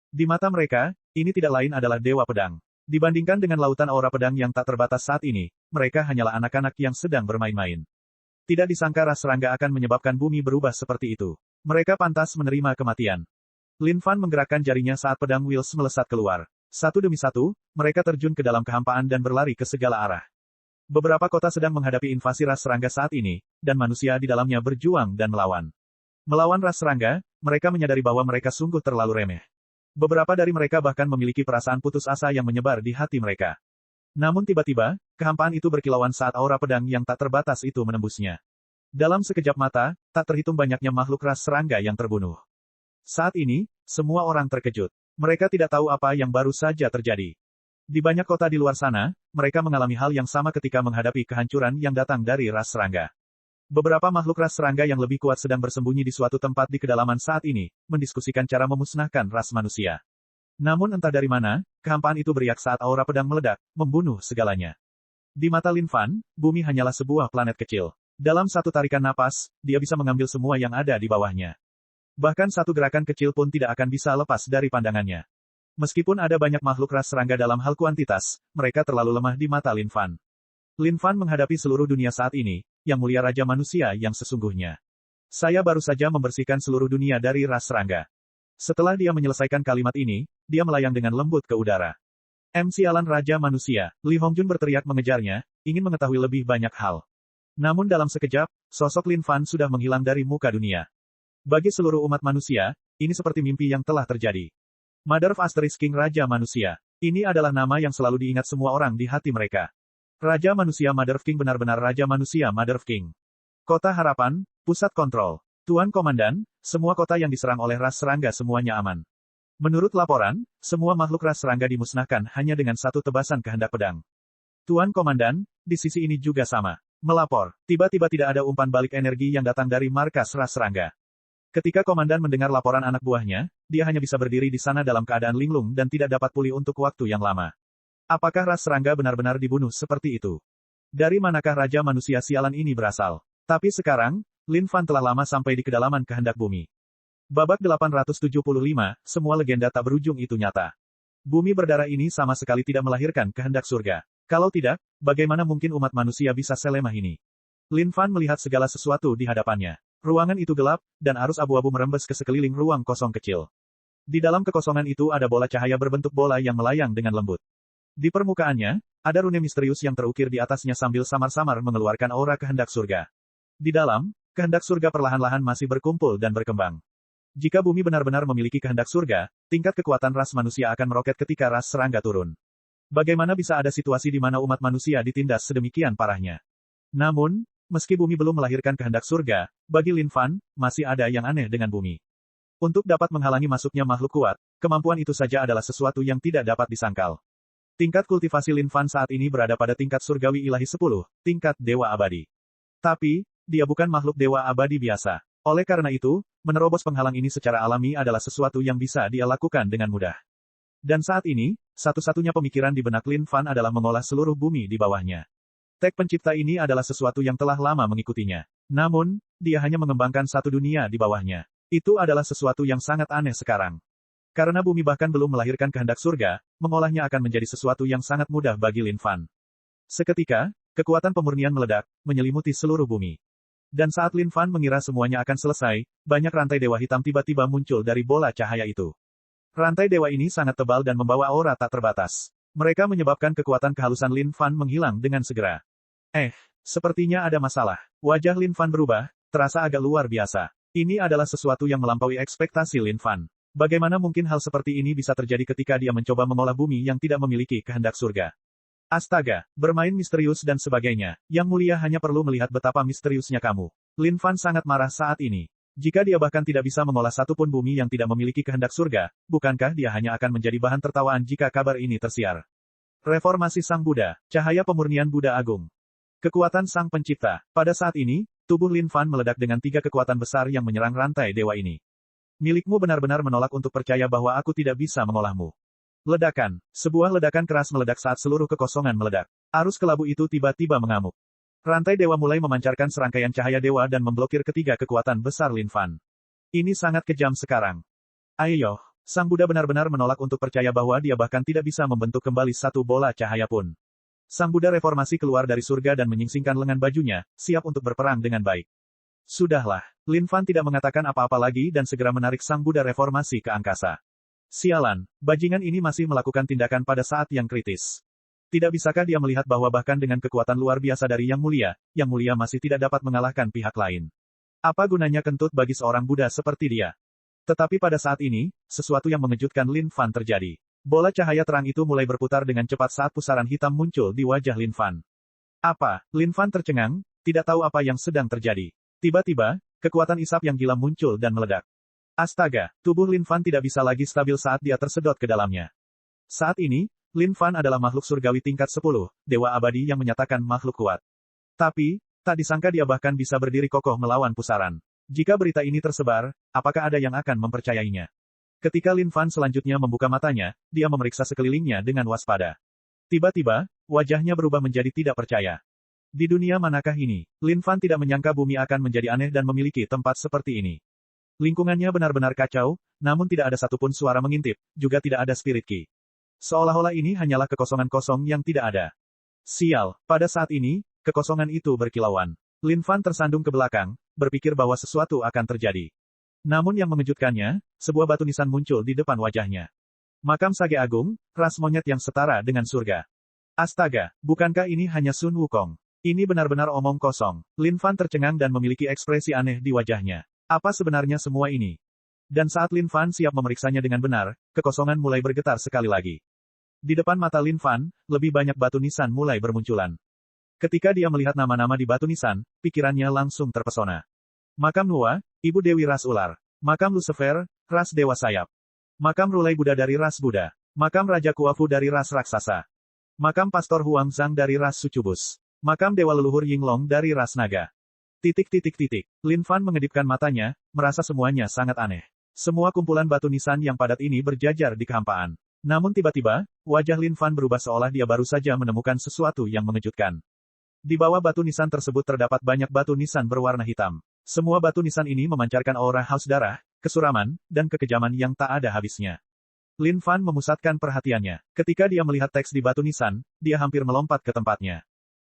Di mata mereka, ini tidak lain adalah Dewa Pedang. Dibandingkan dengan lautan aura pedang yang tak terbatas saat ini, mereka hanyalah anak-anak yang sedang bermain-main. Tidak disangka ras serangga akan menyebabkan bumi berubah seperti itu. Mereka pantas menerima kematian. Lin Fan menggerakkan jarinya saat pedang Wills melesat keluar. Satu demi satu, mereka terjun ke dalam kehampaan dan berlari ke segala arah. Beberapa kota sedang menghadapi invasi ras serangga saat ini, dan manusia di dalamnya berjuang dan melawan. Melawan ras serangga, mereka menyadari bahwa mereka sungguh terlalu remeh. Beberapa dari mereka bahkan memiliki perasaan putus asa yang menyebar di hati mereka. Namun tiba-tiba, kehampaan itu berkilauan saat aura pedang yang tak terbatas itu menembusnya. Dalam sekejap mata, tak terhitung banyaknya makhluk ras serangga yang terbunuh. Saat ini, semua orang terkejut. Mereka tidak tahu apa yang baru saja terjadi. Di banyak kota di luar sana, mereka mengalami hal yang sama ketika menghadapi kehancuran yang datang dari ras serangga. Beberapa makhluk ras serangga yang lebih kuat sedang bersembunyi di suatu tempat di kedalaman saat ini, mendiskusikan cara memusnahkan ras manusia. Namun entah dari mana, kehampaan itu beriak saat aura pedang meledak, membunuh segalanya. Di mata Lin Fan, bumi hanyalah sebuah planet kecil. Dalam satu tarikan napas, dia bisa mengambil semua yang ada di bawahnya. Bahkan satu gerakan kecil pun tidak akan bisa lepas dari pandangannya. Meskipun ada banyak makhluk ras serangga dalam hal kuantitas, mereka terlalu lemah di mata Lin Fan. Lin Fan menghadapi seluruh dunia saat ini, yang mulia Raja Manusia yang sesungguhnya. Saya baru saja membersihkan seluruh dunia dari ras serangga. Setelah dia menyelesaikan kalimat ini, dia melayang dengan lembut ke udara. Sialan Raja Manusia, Li Hongjun berteriak mengejarnya, ingin mengetahui lebih banyak hal. Namun dalam sekejap, sosok Lin Fan sudah menghilang dari muka dunia. Bagi seluruh umat manusia, ini seperti mimpi yang telah terjadi. Mother of Asterisk King Raja Manusia. Ini adalah nama yang selalu diingat semua orang di hati mereka. Raja Manusia Mother of King benar-benar Raja Manusia Mother of King. Kota Harapan, Pusat Kontrol. Tuan Komandan, semua kota yang diserang oleh ras serangga semuanya aman. Menurut laporan, semua makhluk ras serangga dimusnahkan hanya dengan satu tebasan kehendak pedang. Tuan Komandan, di sisi ini juga sama. Melapor, tiba-tiba tidak ada umpan balik energi yang datang dari markas ras serangga. Ketika Komandan mendengar laporan anak buahnya, dia hanya bisa berdiri di sana dalam keadaan linglung dan tidak dapat pulih untuk waktu yang lama. Apakah ras serangga benar-benar dibunuh seperti itu? Dari manakah Raja Manusia sialan ini berasal? Tapi sekarang, Lin Fan telah lama sampai di kedalaman kehendak bumi. Babak 875, semua legenda tak berujung itu nyata. Bumi berdarah ini sama sekali tidak melahirkan kehendak surga. Kalau tidak, bagaimana mungkin umat manusia bisa selemah ini? Lin Fan melihat segala sesuatu di hadapannya. Ruangan itu gelap, dan arus abu-abu merembes ke sekeliling ruang kosong kecil. Di dalam kekosongan itu ada bola cahaya berbentuk bola yang melayang dengan lembut. Di permukaannya, ada rune misterius yang terukir di atasnya sambil samar-samar mengeluarkan aura kehendak surga. Di dalam, kehendak surga perlahan-lahan masih berkumpul dan berkembang. Jika bumi benar-benar memiliki kehendak surga, tingkat kekuatan ras manusia akan meroket ketika ras serangga turun. Bagaimana bisa ada situasi di mana umat manusia ditindas sedemikian parahnya? Namun, meski bumi belum melahirkan kehendak surga, bagi Lin Fan, masih ada yang aneh dengan bumi. Untuk dapat menghalangi masuknya makhluk kuat, kemampuan itu saja adalah sesuatu yang tidak dapat disangkal. Tingkat kultivasi Lin Fan saat ini berada pada tingkat surgawi ilahi 10, tingkat dewa abadi. Tapi, dia bukan makhluk dewa abadi biasa. Oleh karena itu, menerobos penghalang ini secara alami adalah sesuatu yang bisa dia lakukan dengan mudah. Dan saat ini, satu-satunya pemikiran di benak Lin Fan adalah mengolah seluruh bumi di bawahnya. Tek pencipta ini adalah sesuatu yang telah lama mengikutinya. Namun, dia hanya mengembangkan satu dunia di bawahnya. Itu adalah sesuatu yang sangat aneh sekarang. Karena bumi bahkan belum melahirkan kehendak surga, mengolahnya akan menjadi sesuatu yang sangat mudah bagi Lin Fan. Seketika, kekuatan pemurnian meledak, menyelimuti seluruh bumi. Dan saat Lin Fan mengira semuanya akan selesai, banyak rantai dewa hitam tiba-tiba muncul dari bola cahaya itu. Rantai dewa ini sangat tebal dan membawa aura tak terbatas. Mereka menyebabkan kekuatan kehalusan Lin Fan menghilang dengan segera. Sepertinya ada masalah. Wajah Lin Fan berubah, terasa agak luar biasa. Ini adalah sesuatu yang melampaui ekspektasi Lin Fan. Bagaimana mungkin hal seperti ini bisa terjadi ketika dia mencoba mengolah bumi yang tidak memiliki kehendak surga? Astaga, bermain misterius dan sebagainya. Yang mulia hanya perlu melihat betapa misteriusnya kamu. Lin Fan sangat marah saat ini. Jika dia bahkan tidak bisa mengolah satupun bumi yang tidak memiliki kehendak surga, bukankah dia hanya akan menjadi bahan tertawaan jika kabar ini tersiar? Reformasi Sang Buddha, cahaya pemurnian Buddha Agung. Kekuatan Sang Pencipta. Pada saat ini, tubuh Lin Fan meledak dengan 3 kekuatan besar yang menyerang rantai dewa ini. Milikmu benar-benar menolak untuk percaya bahwa aku tidak bisa mengolahmu. Ledakan. Sebuah ledakan keras meledak saat seluruh kekosongan meledak. Arus kelabu itu tiba-tiba mengamuk. Rantai dewa mulai memancarkan serangkaian cahaya dewa dan memblokir ketiga kekuatan besar Lin Fan. Ini sangat kejam sekarang. Ayo, Sang Buddha benar-benar menolak untuk percaya bahwa dia bahkan tidak bisa membentuk kembali satu bola cahaya pun. Sang Buddha reformasi keluar dari surga dan menyingsingkan lengan bajunya, siap untuk berperang dengan baik. Sudahlah, Lin Fan tidak mengatakan apa-apa lagi dan segera menarik Sang Buddha reformasi ke angkasa. Sialan, bajingan ini masih melakukan tindakan pada saat yang kritis. Tidak bisakah dia melihat bahwa bahkan dengan kekuatan luar biasa dari Yang Mulia masih tidak dapat mengalahkan pihak lain? Apa gunanya kentut bagi seorang Buddha seperti dia? Tetapi pada saat ini, sesuatu yang mengejutkan Lin Fan terjadi. Bola cahaya terang itu mulai berputar dengan cepat saat pusaran hitam muncul di wajah Lin Fan. Apa? Lin Fan tercengang, tidak tahu apa yang sedang terjadi. Tiba-tiba, kekuatan isap yang gila muncul dan meledak. Astaga, tubuh Lin Fan tidak bisa lagi stabil saat dia tersedot ke dalamnya. Saat ini, Lin Fan adalah makhluk surgawi tingkat 10, dewa abadi yang menyatakan makhluk kuat. Tapi, tak disangka dia bahkan bisa berdiri kokoh melawan pusaran. Jika berita ini tersebar, apakah ada yang akan mempercayainya? Ketika Lin Fan selanjutnya membuka matanya, dia memeriksa sekelilingnya dengan waspada. Tiba-tiba, wajahnya berubah menjadi tidak percaya. Di dunia manakah ini? Lin Fan tidak menyangka bumi akan menjadi aneh dan memiliki tempat seperti ini. Lingkungannya benar-benar kacau, namun tidak ada satupun suara mengintip, juga tidak ada spirit ki. Seolah-olah ini hanyalah kekosongan kosong yang tidak ada. Sial, pada saat ini, kekosongan itu berkilauan. Lin Fan tersandung ke belakang, berpikir bahwa sesuatu akan terjadi. Namun yang mengejutkannya, sebuah batu nisan muncul di depan wajahnya. Makam Sage Agung, ras monyet yang setara dengan surga. Astaga, bukankah ini hanya Sun Wukong? Ini benar-benar omong kosong. Lin Fan tercengang dan memiliki ekspresi aneh di wajahnya. Apa sebenarnya semua ini? Dan saat Lin Fan siap memeriksanya dengan benar, kekosongan mulai bergetar sekali lagi. Di depan mata Lin Fan, lebih banyak batu nisan mulai bermunculan. Ketika dia melihat nama-nama di batu nisan, pikirannya langsung terpesona. Makam Nuwa, Ibu Dewi Ras Ular. Makam Lucifer, Ras Dewa Sayap. Makam Rulai Buddha dari ras Buddha. Makam Raja Kuafu dari ras Raksasa. Makam Pastor Huang Zhang dari ras Sucubus. Makam Dewa Leluhur Yinglong dari ras Naga. Lin Fan mengedipkan matanya, merasa semuanya sangat aneh. Semua kumpulan batu nisan yang padat ini berjajar di kehampaan. Namun tiba-tiba, wajah Lin Fan berubah seolah dia baru saja menemukan sesuatu yang mengejutkan. Di bawah batu nisan tersebut terdapat banyak batu nisan berwarna hitam. Semua batu nisan ini memancarkan aura haus darah, kesuraman, dan kekejaman yang tak ada habisnya. Lin Fan memusatkan perhatiannya. Ketika dia melihat teks di batu nisan, dia hampir melompat ke tempatnya.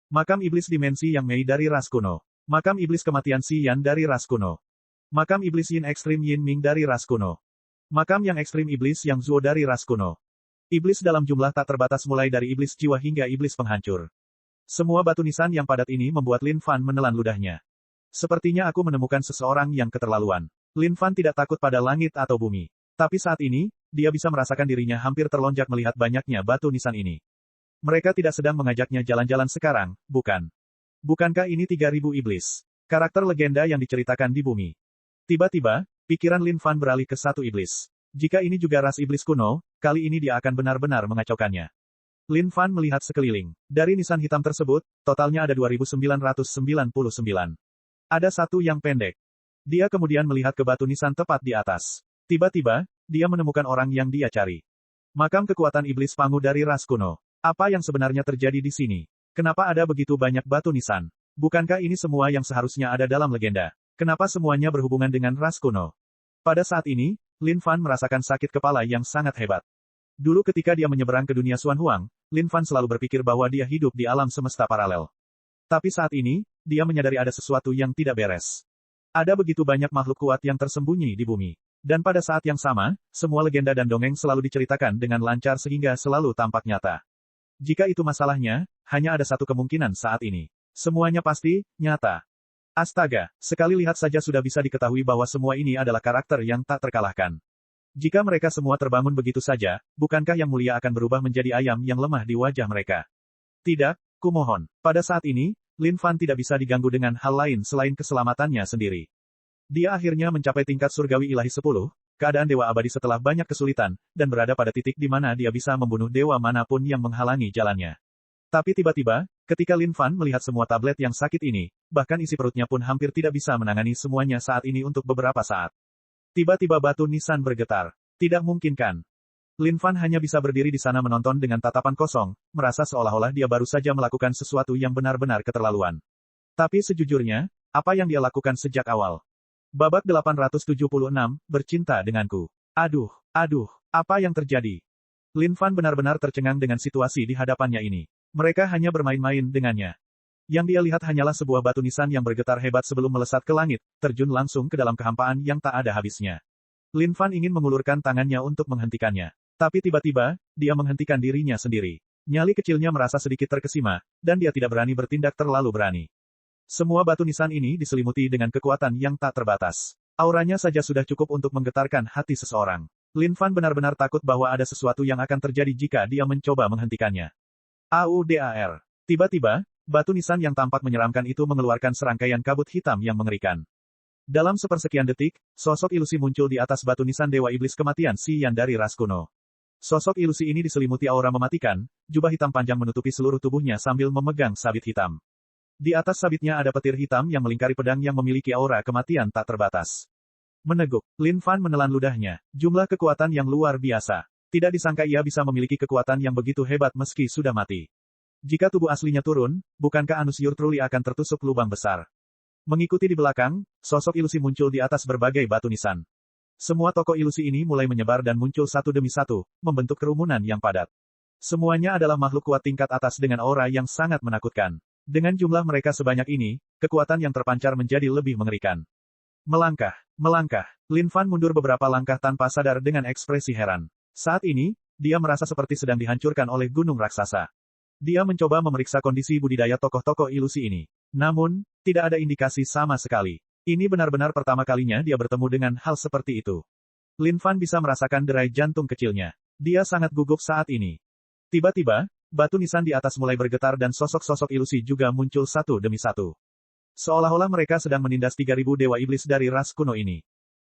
Makam Iblis Dimensi Yang Mei dari ras kuno. Makam Iblis Kematian Si Yan dari ras kuno. Makam Iblis Yin Ekstrim Yin Ming dari ras kuno. Makam Yang Ekstrim Iblis Yang Zuo dari ras kuno. Iblis dalam jumlah tak terbatas mulai dari iblis jiwa hingga iblis penghancur. Semua batu nisan yang padat ini membuat Lin Fan menelan ludahnya. Sepertinya aku menemukan seseorang yang keterlaluan. Lin Fan tidak takut pada langit atau bumi. Tapi saat ini, dia bisa merasakan dirinya hampir terlonjak melihat banyaknya batu nisan ini. Mereka tidak sedang mengajaknya jalan-jalan sekarang, bukan? Bukankah ini 3000 iblis? Karakter legenda yang diceritakan di bumi. Tiba-tiba, pikiran Lin Fan beralih ke satu iblis. Jika ini juga ras iblis kuno, kali ini dia akan benar-benar mengacaukannya. Lin Fan melihat sekeliling. Dari nisan hitam tersebut, totalnya ada 2999. Ada satu yang pendek. Dia kemudian melihat ke batu nisan tepat di atas. Tiba-tiba, dia menemukan orang yang dia cari. Makam kekuatan iblis Pangu dari ras kuno. Apa yang sebenarnya terjadi di sini? Kenapa ada begitu banyak batu nisan? Bukankah ini semua yang seharusnya ada dalam legenda? Kenapa semuanya berhubungan dengan ras kuno? Pada saat ini, Lin Fan merasakan sakit kepala yang sangat hebat. Dulu ketika dia menyeberang ke dunia Xuan Huang, Lin Fan selalu berpikir bahwa dia hidup di alam semesta paralel. Tapi saat ini, dia menyadari ada sesuatu yang tidak beres. Ada begitu banyak makhluk kuat yang tersembunyi di bumi. Dan pada saat yang sama, semua legenda dan dongeng selalu diceritakan dengan lancar sehingga selalu tampak nyata. Jika itu masalahnya, hanya ada satu kemungkinan saat ini. Semuanya pasti, nyata. Astaga, sekali lihat saja sudah bisa diketahui bahwa semua ini adalah karakter yang tak terkalahkan. Jika mereka semua terbangun begitu saja, bukankah yang mulia akan berubah menjadi ayam yang lemah di wajah mereka? Tidak, kumohon. Pada saat ini, Lin Fan tidak bisa diganggu dengan hal lain selain keselamatannya sendiri. Dia akhirnya mencapai tingkat surgawi ilahi 10, keadaan dewa abadi setelah banyak kesulitan, dan berada pada titik di mana dia bisa membunuh dewa manapun yang menghalangi jalannya. Tapi tiba-tiba, ketika Lin Fan melihat semua tablet yang sakit ini, bahkan isi perutnya pun hampir tidak bisa menangani semuanya saat ini untuk beberapa saat. Tiba-tiba batu nisan bergetar. Tidak mungkin kan? Lin Fan hanya bisa berdiri di sana menonton dengan tatapan kosong, merasa seolah-olah dia baru saja melakukan sesuatu yang benar-benar keterlaluan. Tapi sejujurnya, apa yang dia lakukan sejak awal? Babak 876, bercinta denganku. Aduh, apa yang terjadi? Lin Fan benar-benar tercengang dengan situasi di hadapannya ini. Mereka hanya bermain-main dengannya. Yang dia lihat hanyalah sebuah batu nisan yang bergetar hebat sebelum melesat ke langit, terjun langsung ke dalam kehampaan yang tak ada habisnya. Lin Fan ingin mengulurkan tangannya untuk menghentikannya. Tapi tiba-tiba, dia menghentikan dirinya sendiri. Nyali kecilnya merasa sedikit terkesima, dan dia tidak berani bertindak terlalu berani. Semua batu nisan ini diselimuti dengan kekuatan yang tak terbatas. Auranya saja sudah cukup untuk menggetarkan hati seseorang. Lin Fan benar-benar takut bahwa ada sesuatu yang akan terjadi jika dia mencoba menghentikannya. Audar. Tiba-tiba, batu nisan yang tampak menyeramkan itu mengeluarkan serangkaian kabut hitam yang mengerikan. Dalam sepersekian detik, sosok ilusi muncul di atas batu nisan Dewa Iblis Kematian Si Yan dari ras kuno. Sosok ilusi ini diselimuti aura mematikan, jubah hitam panjang menutupi seluruh tubuhnya sambil memegang sabit hitam. Di atas sabitnya ada petir hitam yang melingkari pedang yang memiliki aura kematian tak terbatas. Meneguk, Lin Fan menelan ludahnya. Jumlah kekuatan yang luar biasa. Tidak disangka ia bisa memiliki kekuatan yang begitu hebat meski sudah mati. Jika tubuh aslinya turun, bukankah Anus Yur Truli akan tertusuk lubang besar? Mengikuti di belakang, sosok ilusi muncul di atas berbagai batu nisan. Semua tokoh ilusi ini mulai menyebar dan muncul satu demi satu, membentuk kerumunan yang padat. Semuanya adalah makhluk kuat tingkat atas dengan aura yang sangat menakutkan. Dengan jumlah mereka sebanyak ini, kekuatan yang terpancar menjadi lebih mengerikan. Melangkah. Lin Fan mundur beberapa langkah tanpa sadar dengan ekspresi heran. Saat ini, dia merasa seperti sedang dihancurkan oleh gunung raksasa. Dia mencoba memeriksa kondisi budidaya tokoh-tokoh ilusi ini. Namun, tidak ada indikasi sama sekali. Ini benar-benar pertama kalinya dia bertemu dengan hal seperti itu. Lin Fan bisa merasakan derai jantung kecilnya. Dia sangat gugup saat ini. Tiba-tiba, batu nisan di atas mulai bergetar dan sosok-sosok ilusi juga muncul satu demi satu. Seolah-olah mereka sedang menindas 3.000 dewa iblis dari ras kuno ini.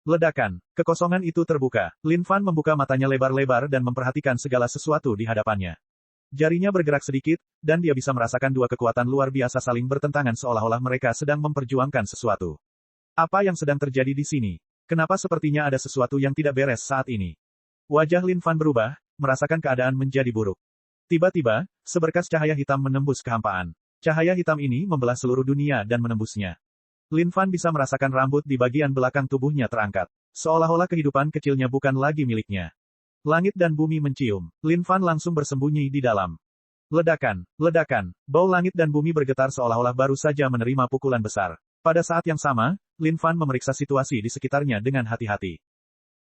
Ledakan. Kekosongan itu terbuka. Lin Fan membuka matanya lebar-lebar dan memperhatikan segala sesuatu di hadapannya. Jarinya bergerak sedikit, dan dia bisa merasakan dua kekuatan luar biasa saling bertentangan seolah-olah mereka sedang memperjuangkan sesuatu. Apa yang sedang terjadi di sini? Kenapa sepertinya ada sesuatu yang tidak beres saat ini? Wajah Lin Fan berubah, merasakan keadaan menjadi buruk. Tiba-tiba, seberkas cahaya hitam menembus kehampaan. Cahaya hitam ini membelah seluruh dunia dan menembusnya. Lin Fan bisa merasakan rambut di bagian belakang tubuhnya terangkat. Seolah-olah kehidupan kecilnya bukan lagi miliknya. Langit dan bumi mencium. Lin Fan langsung bersembunyi di dalam. Ledakan, ledakan. Bau langit dan bumi bergetar seolah-olah baru saja menerima pukulan besar. Pada saat yang sama, Lin Fan memeriksa situasi di sekitarnya dengan hati-hati.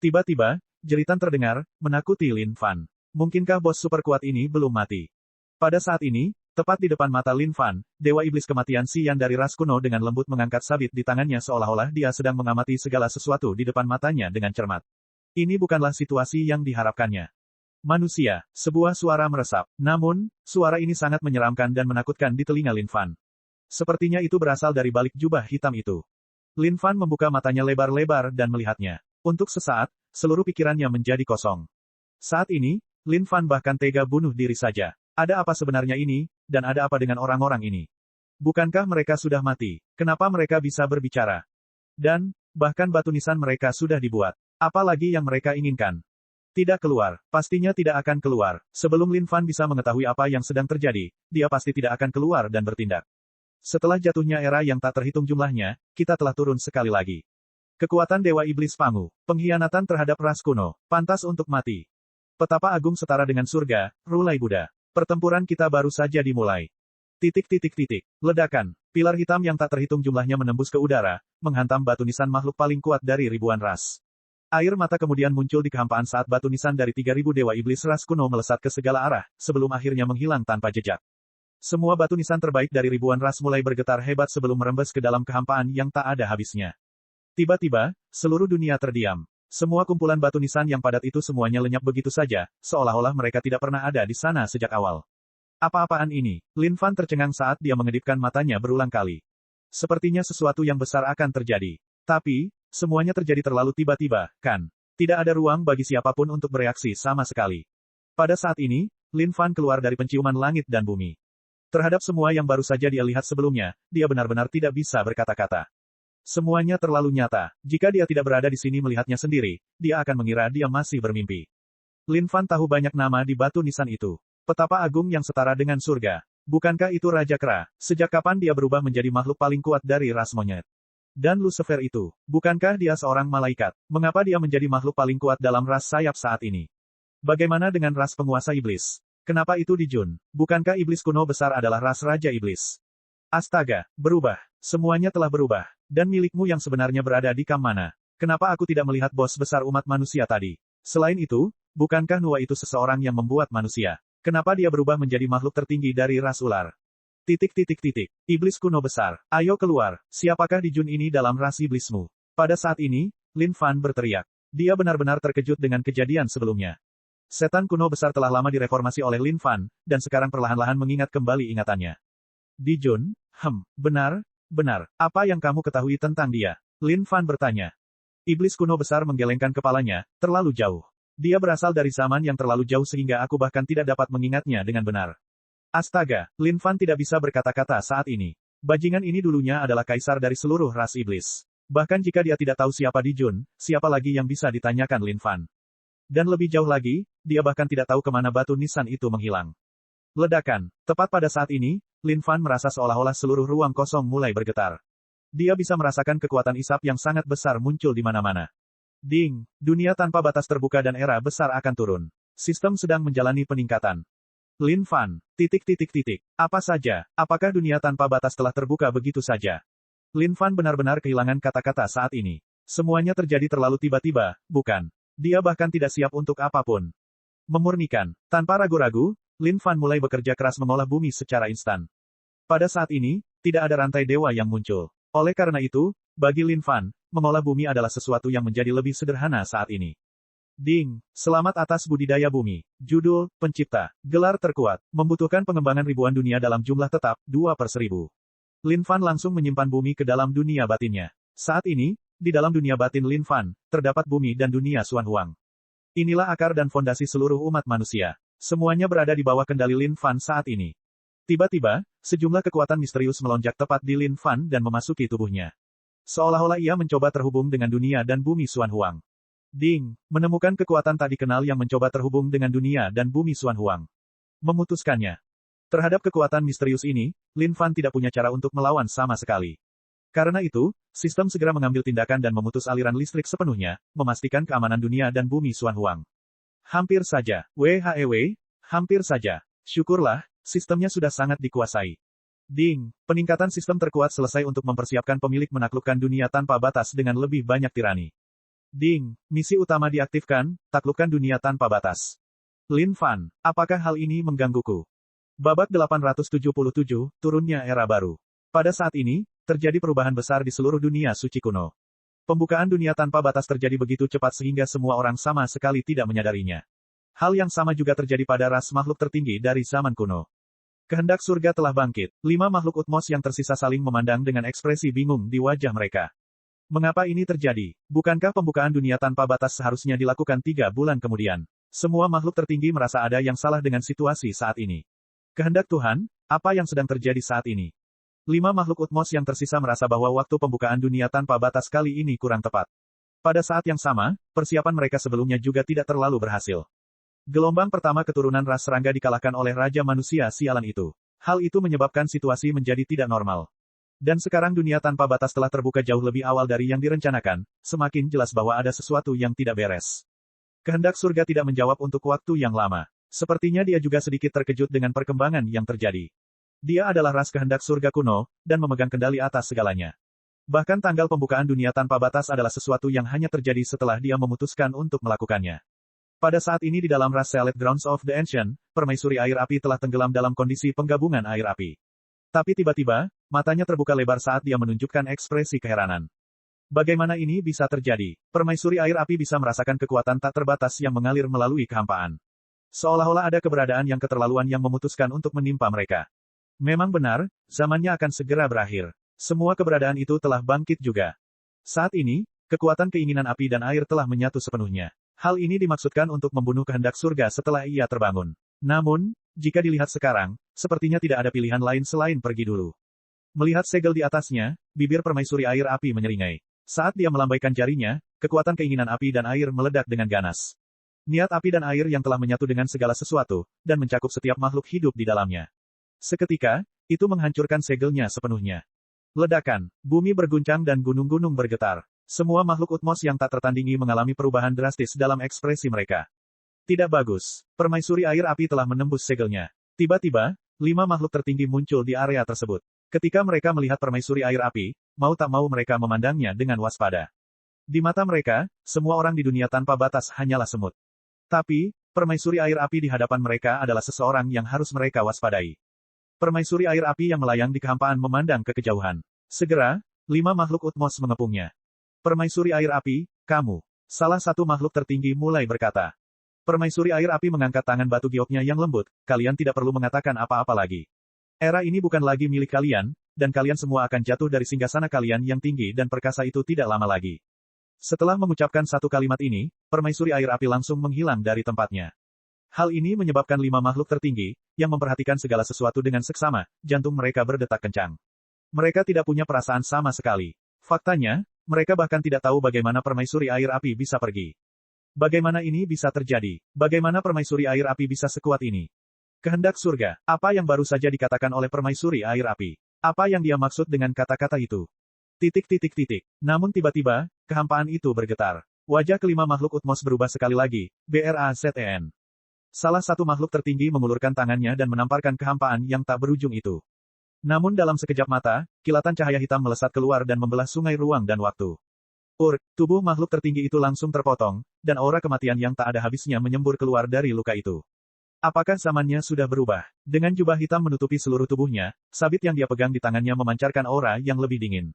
Tiba-tiba, jeritan terdengar, menakuti Lin Fan. Mungkinkah bos super kuat ini belum mati? Pada saat ini, tepat di depan mata Lin Fan, Dewa Iblis Kematian Xian dari ras kuno dengan lembut mengangkat sabit di tangannya seolah-olah dia sedang mengamati segala sesuatu di depan matanya dengan cermat. Ini bukanlah situasi yang diharapkannya. Manusia, sebuah suara meresap. Namun, suara ini sangat menyeramkan dan menakutkan di telinga Lin Fan. Sepertinya itu berasal dari balik jubah hitam itu. Lin Fan membuka matanya lebar-lebar dan melihatnya. Untuk sesaat, seluruh pikirannya menjadi kosong. Saat ini, Lin Fan bahkan tega bunuh diri saja. Ada apa sebenarnya ini, dan ada apa dengan orang-orang ini? Bukankah mereka sudah mati? Kenapa mereka bisa berbicara? Dan, bahkan batu nisan mereka sudah dibuat. Apa lagi yang mereka inginkan? Tidak keluar. Pastinya tidak akan keluar. Sebelum Lin Fan bisa mengetahui apa yang sedang terjadi, dia pasti tidak akan keluar dan bertindak. Setelah jatuhnya era yang tak terhitung jumlahnya, kita telah turun sekali lagi. Kekuatan Dewa Iblis Pangu. Pengkhianatan terhadap ras kuno. Pantas untuk mati. Petapa agung setara dengan surga, Rulai Buddha. Pertempuran kita baru saja dimulai. Ledakan. Pilar hitam yang tak terhitung jumlahnya menembus ke udara, menghantam batu nisan makhluk paling kuat dari ribuan ras. Air mata kemudian muncul di kehampaan saat batu nisan dari 3.000 dewa iblis ras kuno melesat ke segala arah, sebelum akhirnya menghilang tanpa jejak. Semua batu nisan terbaik dari ribuan ras mulai bergetar hebat sebelum merembes ke dalam kehampaan yang tak ada habisnya. Tiba-tiba, seluruh dunia terdiam. Semua kumpulan batu nisan yang padat itu semuanya lenyap begitu saja, seolah-olah mereka tidak pernah ada di sana sejak awal. Apa-apaan ini? Lin Fan tercengang saat dia mengedipkan matanya berulang kali. Sepertinya sesuatu yang besar akan terjadi. Tapi, semuanya terjadi terlalu tiba-tiba, kan? Tidak ada ruang bagi siapapun untuk bereaksi sama sekali. Pada saat ini, Lin Fan keluar dari penciuman langit dan bumi. Terhadap semua yang baru saja dia lihat sebelumnya, dia benar-benar tidak bisa berkata-kata. Semuanya terlalu nyata. Jika dia tidak berada di sini melihatnya sendiri, dia akan mengira dia masih bermimpi. Lin Fan tahu banyak nama di batu nisan itu. Petapa agung yang setara dengan surga. Bukankah itu Raja Kera? Sejak kapan dia berubah menjadi makhluk paling kuat dari ras monyet? Dan Lucifer itu, bukankah dia seorang malaikat? Mengapa dia menjadi makhluk paling kuat dalam ras sayap saat ini? Bagaimana dengan ras penguasa iblis? Kenapa itu di Jun? Bukankah iblis kuno besar adalah ras Raja Iblis? Astaga, berubah. Semuanya telah berubah. Dan milikmu yang sebenarnya berada di kam mana? Kenapa aku tidak melihat bos besar umat manusia tadi? Selain itu, bukankah Nuwa itu seseorang yang membuat manusia? Kenapa dia berubah menjadi makhluk tertinggi dari ras ular? Iblis kuno besar. Ayo keluar. Siapakah di Jun ini dalam ras iblismu? Pada saat ini, Lin Fan berteriak. Dia benar-benar terkejut dengan kejadian sebelumnya. Setan kuno besar telah lama direformasi oleh Lin Fan, dan sekarang perlahan-lahan mengingat kembali ingatannya. Di Jun? Benar. Apa yang kamu ketahui tentang dia? Lin Fan bertanya. Iblis kuno besar menggelengkan kepalanya, terlalu jauh. Dia berasal dari zaman yang terlalu jauh sehingga aku bahkan tidak dapat mengingatnya dengan benar. Astaga, Lin Fan tidak bisa berkata-kata saat ini. Bajingan ini dulunya adalah kaisar dari seluruh ras iblis. Bahkan jika dia tidak tahu siapa Di Jun, siapa lagi yang bisa ditanyakan Lin Fan? Dan lebih jauh lagi, dia bahkan tidak tahu kemana batu nisan itu menghilang. Ledakan. Tepat pada saat ini, Lin Fan merasa seolah-olah seluruh ruang kosong mulai bergetar. Dia bisa merasakan kekuatan isap yang sangat besar muncul di mana-mana. Ding, dunia tanpa batas terbuka dan era besar akan turun. Sistem sedang menjalani peningkatan. Lin Fan, Apa saja? Apakah dunia tanpa batas telah terbuka begitu saja? Lin Fan benar-benar kehilangan kata-kata saat ini. Semuanya terjadi terlalu tiba-tiba, bukan? Dia bahkan tidak siap untuk apapun. Memurnikan. Tanpa ragu-ragu, Lin Fan mulai bekerja keras mengolah bumi secara instan. Pada saat ini, tidak ada rantai dewa yang muncul. Oleh karena itu, bagi Lin Fan, mengolah bumi adalah sesuatu yang menjadi lebih sederhana saat ini. Ding, selamat atas budidaya bumi. Judul, Pencipta. Gelar terkuat, membutuhkan pengembangan ribuan dunia dalam jumlah tetap, 2/1000. Lin Fan langsung menyimpan bumi ke dalam dunia batinnya. Saat ini, di dalam dunia batin Lin Fan, terdapat bumi dan dunia Xuan Huang. Inilah akar dan fondasi seluruh umat manusia. Semuanya berada di bawah kendali Lin Fan saat ini. Tiba-tiba, sejumlah kekuatan misterius melonjak tepat di Lin Fan dan memasuki tubuhnya. Seolah-olah ia mencoba terhubung dengan dunia dan bumi Xuan Huang. Ding, menemukan kekuatan tak dikenal yang mencoba terhubung dengan dunia dan bumi Xuan Huang. Memutuskannya. Terhadap kekuatan misterius ini, Lin Fan tidak punya cara untuk melawan sama sekali. Karena itu, sistem segera mengambil tindakan dan memutus aliran listrik sepenuhnya, memastikan keamanan dunia dan bumi Xuan Huang. Hampir saja, WHEW, hampir saja. Syukurlah, sistemnya sudah sangat dikuasai. Ding, peningkatan sistem terkuat selesai untuk mempersiapkan pemilik menaklukkan dunia tanpa batas dengan lebih banyak tirani. Ding, misi utama diaktifkan, taklukkan dunia tanpa batas. Lin Fan, apakah hal ini menggangguku? Babak 877, turunnya era baru. Pada saat ini, terjadi perubahan besar di seluruh dunia suci kuno. Pembukaan dunia tanpa batas terjadi begitu cepat sehingga semua orang sama sekali tidak menyadarinya. Hal yang sama juga terjadi pada ras makhluk tertinggi dari zaman kuno. Kehendak surga telah bangkit. 5 makhluk utmos yang tersisa saling memandang dengan ekspresi bingung di wajah mereka. Mengapa ini terjadi? Bukankah pembukaan dunia tanpa batas seharusnya dilakukan 3 bulan kemudian? Semua makhluk tertinggi merasa ada yang salah dengan situasi saat ini. Kehendak Tuhan, apa yang sedang terjadi saat ini? 5 makhluk utmos yang tersisa merasa bahwa waktu pembukaan dunia tanpa batas kali ini kurang tepat. Pada saat yang sama, persiapan mereka sebelumnya juga tidak terlalu berhasil. Gelombang pertama keturunan ras serangga dikalahkan oleh Raja Manusia sialan itu. Hal itu menyebabkan situasi menjadi tidak normal. Dan sekarang dunia tanpa batas telah terbuka jauh lebih awal dari yang direncanakan, semakin jelas bahwa ada sesuatu yang tidak beres. Kehendak surga tidak menjawab untuk waktu yang lama. Sepertinya dia juga sedikit terkejut dengan perkembangan yang terjadi. Dia adalah ras kehendak surga kuno, dan memegang kendali atas segalanya. Bahkan tanggal pembukaan dunia tanpa batas adalah sesuatu yang hanya terjadi setelah dia memutuskan untuk melakukannya. Pada saat ini di dalam ras Select Grounds of the Ancient, permaisuri air api telah tenggelam dalam kondisi penggabungan air api. Tapi tiba-tiba, matanya terbuka lebar saat dia menunjukkan ekspresi keheranan. Bagaimana ini bisa terjadi? Permaisuri air api bisa merasakan kekuatan tak terbatas yang mengalir melalui kehampaan. Seolah-olah ada keberadaan yang keterlaluan yang memutuskan untuk menimpa mereka. Memang benar, zamannya akan segera berakhir. Semua keberadaan itu telah bangkit juga. Saat ini, kekuatan keinginan api dan air telah menyatu sepenuhnya. Hal ini dimaksudkan untuk membunuh kehendak surga setelah ia terbangun. Namun, jika dilihat sekarang, sepertinya tidak ada pilihan lain selain pergi dulu. Melihat segel di atasnya, bibir permaisuri air api menyeringai. Saat dia melambaikan jarinya, kekuatan keinginan api dan air meledak dengan ganas. Niat api dan air yang telah menyatu dengan segala sesuatu, dan mencakup setiap makhluk hidup di dalamnya. Seketika, itu menghancurkan segelnya sepenuhnya. Ledakan, bumi berguncang dan gunung-gunung bergetar. Semua makhluk utmos yang tak tertandingi mengalami perubahan drastis dalam ekspresi mereka. Tidak bagus. Permaisuri air api telah menembus segelnya. Tiba-tiba, 5 makhluk tertinggi muncul di area tersebut. Ketika mereka melihat permaisuri air api, mau tak mau mereka memandangnya dengan waspada. Di mata mereka, semua orang di dunia tanpa batas hanyalah semut. Tapi, permaisuri air api di hadapan mereka adalah seseorang yang harus mereka waspadai. Permaisuri air api yang melayang di kehampaan memandang ke kejauhan. Segera, 5 makhluk utmos mengepungnya. Permaisuri air api, kamu. Salah satu makhluk tertinggi mulai berkata. Permaisuri air api mengangkat tangan batu gioknya yang lembut, kalian tidak perlu mengatakan apa-apa lagi. Era ini bukan lagi milik kalian, dan kalian semua akan jatuh dari singgasana kalian yang tinggi dan perkasa itu tidak lama lagi. Setelah mengucapkan satu kalimat ini, permaisuri air api langsung menghilang dari tempatnya. Hal ini menyebabkan 5 makhluk tertinggi, yang memperhatikan segala sesuatu dengan seksama, jantung mereka berdetak kencang. Mereka tidak punya perasaan sama sekali. Faktanya, mereka bahkan tidak tahu bagaimana permaisuri air api bisa pergi. Bagaimana ini bisa terjadi? Bagaimana permaisuri air api bisa sekuat ini? Kehendak surga, apa yang baru saja dikatakan oleh permaisuri air api? Apa yang dia maksud dengan kata-kata itu? Namun tiba-tiba, kehampaan itu bergetar. Wajah kelima makhluk utmos berubah sekali lagi, BRAZEN. Salah satu makhluk tertinggi mengulurkan tangannya dan menamparkan kehampaan yang tak berujung itu. Namun dalam sekejap mata, kilatan cahaya hitam melesat keluar dan membelah sungai ruang dan waktu. Tubuh makhluk tertinggi itu langsung terpotong, dan aura kematian yang tak ada habisnya menyembur keluar dari luka itu. Apakah zamannya sudah berubah? Dengan jubah hitam menutupi seluruh tubuhnya, sabit yang dia pegang di tangannya memancarkan aura yang lebih dingin.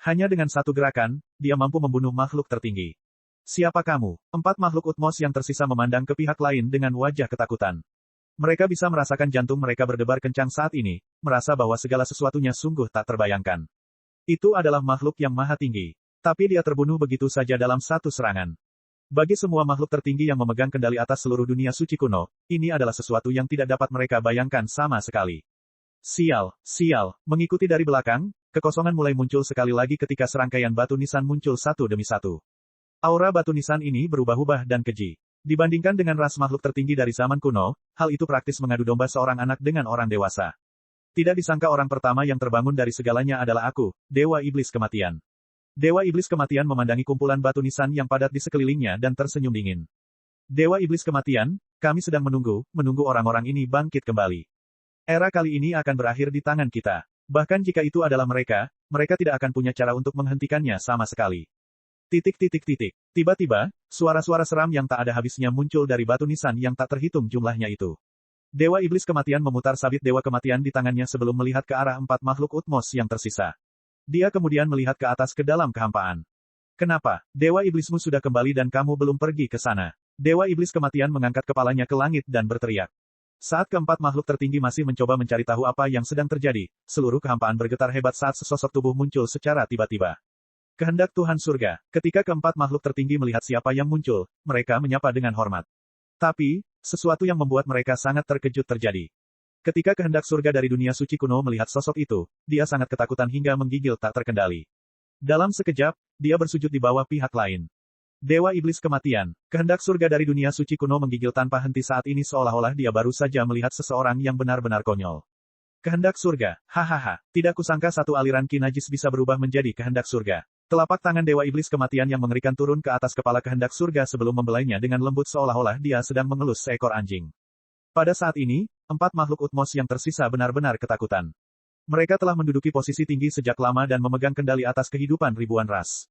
Hanya dengan satu gerakan, dia mampu membunuh makhluk tertinggi. Siapa kamu? 4 makhluk Utmos yang tersisa memandang ke pihak lain dengan wajah ketakutan. Mereka bisa merasakan jantung mereka berdebar kencang saat ini, merasa bahwa segala sesuatunya sungguh tak terbayangkan. Itu adalah makhluk yang maha tinggi. Tapi dia terbunuh begitu saja dalam satu serangan. Bagi semua makhluk tertinggi yang memegang kendali atas seluruh dunia suci kuno, ini adalah sesuatu yang tidak dapat mereka bayangkan sama sekali. Sial, mengikuti dari belakang, kekosongan mulai muncul sekali lagi ketika serangkaian batu nisan muncul satu demi satu. Aura batu nisan ini berubah-ubah dan keji. Dibandingkan dengan ras makhluk tertinggi dari zaman kuno, hal itu praktis mengadu domba seorang anak dengan orang dewasa. Tidak disangka orang pertama yang terbangun dari segalanya adalah aku, Dewa Iblis Kematian. Dewa Iblis Kematian memandangi kumpulan batu nisan yang padat di sekelilingnya dan tersenyum dingin. Dewa Iblis Kematian, kami sedang menunggu orang-orang ini bangkit kembali. Era kali ini akan berakhir di tangan kita. Bahkan jika itu adalah mereka tidak akan punya cara untuk menghentikannya sama sekali. Tiba-tiba, suara-suara seram yang tak ada habisnya muncul dari batu nisan yang tak terhitung jumlahnya itu. Dewa Iblis Kematian memutar sabit Dewa Kematian di tangannya sebelum melihat ke arah 4 makhluk Utmos yang tersisa. Dia kemudian melihat ke atas ke dalam kehampaan. Kenapa? Dewa Iblismu sudah kembali dan kamu belum pergi ke sana. Dewa Iblis Kematian mengangkat kepalanya ke langit dan berteriak. Saat keempat makhluk tertinggi masih mencoba mencari tahu apa yang sedang terjadi, seluruh kehampaan bergetar hebat saat sesosok tubuh muncul secara tiba-tiba. Kehendak Tuhan Surga. Ketika keempat makhluk tertinggi melihat siapa yang muncul, mereka menyapa dengan hormat. Tapi, sesuatu yang membuat mereka sangat terkejut terjadi. Ketika kehendak surga dari dunia suci kuno melihat sosok itu, dia sangat ketakutan hingga menggigil tak terkendali. Dalam sekejap, dia bersujud di bawah pihak lain. Dewa Iblis Kematian, kehendak surga dari dunia suci kuno menggigil tanpa henti saat ini seolah-olah dia baru saja melihat seseorang yang benar-benar konyol. Kehendak surga, hahaha, tidak kusangka satu aliran ki najis bisa berubah menjadi kehendak surga. Telapak tangan Dewa Iblis Kematian yang mengerikan turun ke atas kepala kehendak surga sebelum membelainya dengan lembut seolah-olah dia sedang mengelus seekor anjing. Pada saat ini, 4 makhluk Utmos yang tersisa benar-benar ketakutan. Mereka telah menduduki posisi tinggi sejak lama dan memegang kendali atas kehidupan ribuan ras.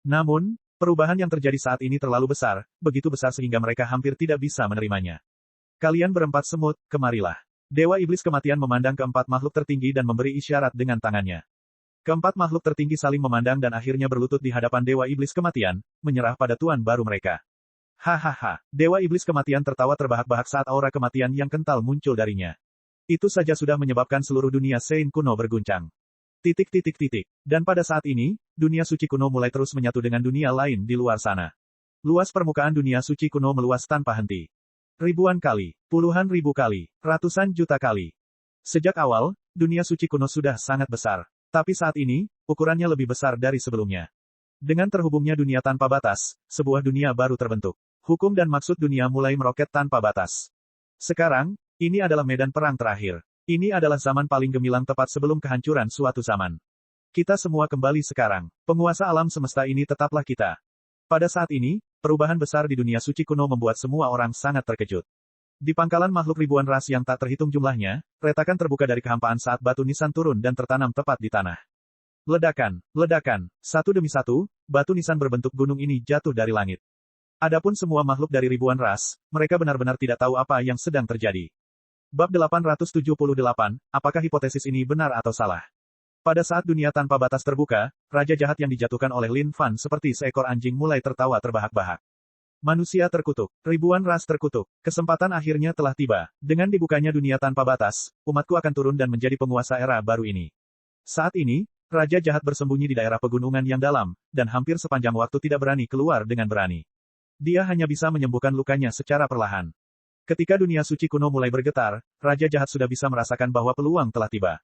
Namun, perubahan yang terjadi saat ini terlalu besar, begitu besar sehingga mereka hampir tidak bisa menerimanya. Kalian berempat semut, kemarilah. Dewa Iblis Kematian memandang keempat makhluk tertinggi dan memberi isyarat dengan tangannya. Keempat makhluk tertinggi saling memandang dan akhirnya berlutut di hadapan Dewa Iblis Kematian, menyerah pada tuan baru mereka. Hahaha, Dewa Iblis Kematian tertawa terbahak-bahak saat aura kematian yang kental muncul darinya. Itu saja sudah menyebabkan seluruh dunia Sein kuno berguncang. Dan pada saat ini, dunia suci kuno mulai terus menyatu dengan dunia lain di luar sana. Luas permukaan dunia suci kuno meluas tanpa henti. Ribuan kali, puluhan ribu kali, ratusan juta kali. Sejak awal, dunia suci kuno sudah sangat besar. Tapi saat ini, ukurannya lebih besar dari sebelumnya. Dengan terhubungnya dunia tanpa batas, sebuah dunia baru terbentuk. Hukum dan maksud dunia mulai meroket tanpa batas. Sekarang, ini adalah medan perang terakhir. Ini adalah zaman paling gemilang tepat sebelum kehancuran suatu zaman. Kita semua kembali sekarang. Penguasa alam semesta ini tetaplah kita. Pada saat ini, perubahan besar di dunia suci kuno membuat semua orang sangat terkejut. Di pangkalan makhluk ribuan ras yang tak terhitung jumlahnya, retakan terbuka dari kehampaan saat batu nisan turun dan tertanam tepat di tanah. Ledakan, satu demi satu, batu nisan berbentuk gunung ini jatuh dari langit. Adapun semua makhluk dari ribuan ras, mereka benar-benar tidak tahu apa yang sedang terjadi. Bab 878, apakah hipotesis ini benar atau salah? Pada saat dunia tanpa batas terbuka, Raja Jahat yang dijatuhkan oleh Lin Fan seperti seekor anjing mulai tertawa terbahak-bahak. Manusia terkutuk, ribuan ras terkutuk, kesempatan akhirnya telah tiba. Dengan dibukanya dunia tanpa batas, umatku akan turun dan menjadi penguasa era baru ini. Saat ini, Raja Jahat bersembunyi di daerah pegunungan yang dalam, dan hampir sepanjang waktu tidak berani keluar dengan berani. Dia hanya bisa menyembuhkan lukanya secara perlahan. Ketika dunia suci kuno mulai bergetar, Raja Jahat sudah bisa merasakan bahwa peluang telah tiba.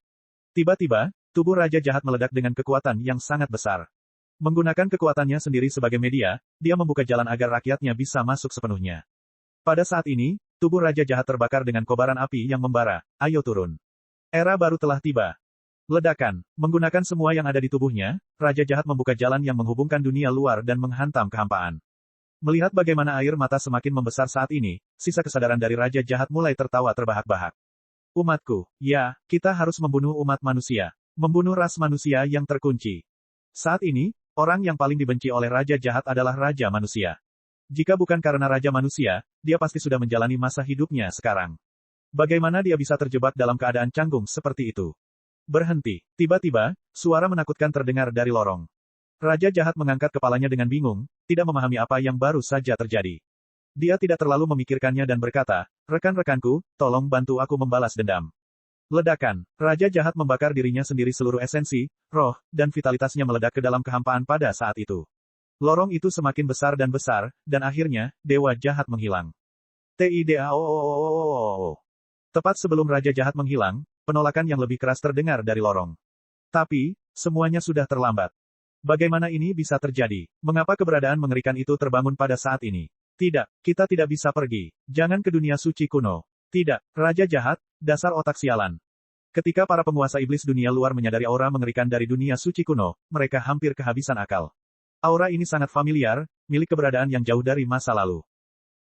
Tiba-tiba, tubuh Raja Jahat meledak dengan kekuatan yang sangat besar. Menggunakan kekuatannya sendiri sebagai media, dia membuka jalan agar rakyatnya bisa masuk sepenuhnya. Pada saat ini, tubuh Raja Jahat terbakar dengan kobaran api yang membara. Ayo turun. Era baru telah tiba. Ledakan. Menggunakan semua yang ada di tubuhnya, Raja Jahat membuka jalan yang menghubungkan dunia luar dan menghantam kehampaan. Melihat bagaimana air mata semakin membesar saat ini, sisa kesadaran dari Raja Jahat mulai tertawa terbahak-bahak. Umatku, ya, kita harus membunuh umat manusia. Membunuh ras manusia yang terkunci. Saat ini, Orang yang paling dibenci oleh Raja Jahat adalah Raja Manusia. Jika bukan karena Raja Manusia, dia pasti sudah menjalani masa hidupnya sekarang. Bagaimana dia bisa terjebak dalam keadaan canggung seperti itu? Berhenti. Tiba-tiba, suara menakutkan terdengar dari lorong. Raja Jahat mengangkat kepalanya dengan bingung, tidak memahami apa yang baru saja terjadi. Dia tidak terlalu memikirkannya dan berkata, "Rekan-rekanku, tolong bantu aku membalas dendam." Ledakan. Raja Jahat membakar dirinya sendiri, seluruh esensi, roh, dan vitalitasnya meledak ke dalam kehampaan pada saat itu. Lorong itu semakin besar, dan akhirnya, Dewa Jahat menghilang. TIDAO. Tepat sebelum Raja Jahat menghilang, penolakan yang lebih keras terdengar dari lorong. Tapi, semuanya sudah terlambat. Bagaimana ini bisa terjadi? Mengapa keberadaan mengerikan itu terbangun pada saat ini? Tidak, kita tidak bisa pergi. Jangan ke dunia suci kuno. Tidak, Raja Jahat, dasar otak sialan. Ketika para penguasa iblis dunia luar menyadari aura mengerikan dari dunia suci kuno, mereka hampir kehabisan akal. Aura ini sangat familiar, milik keberadaan yang jauh dari masa lalu.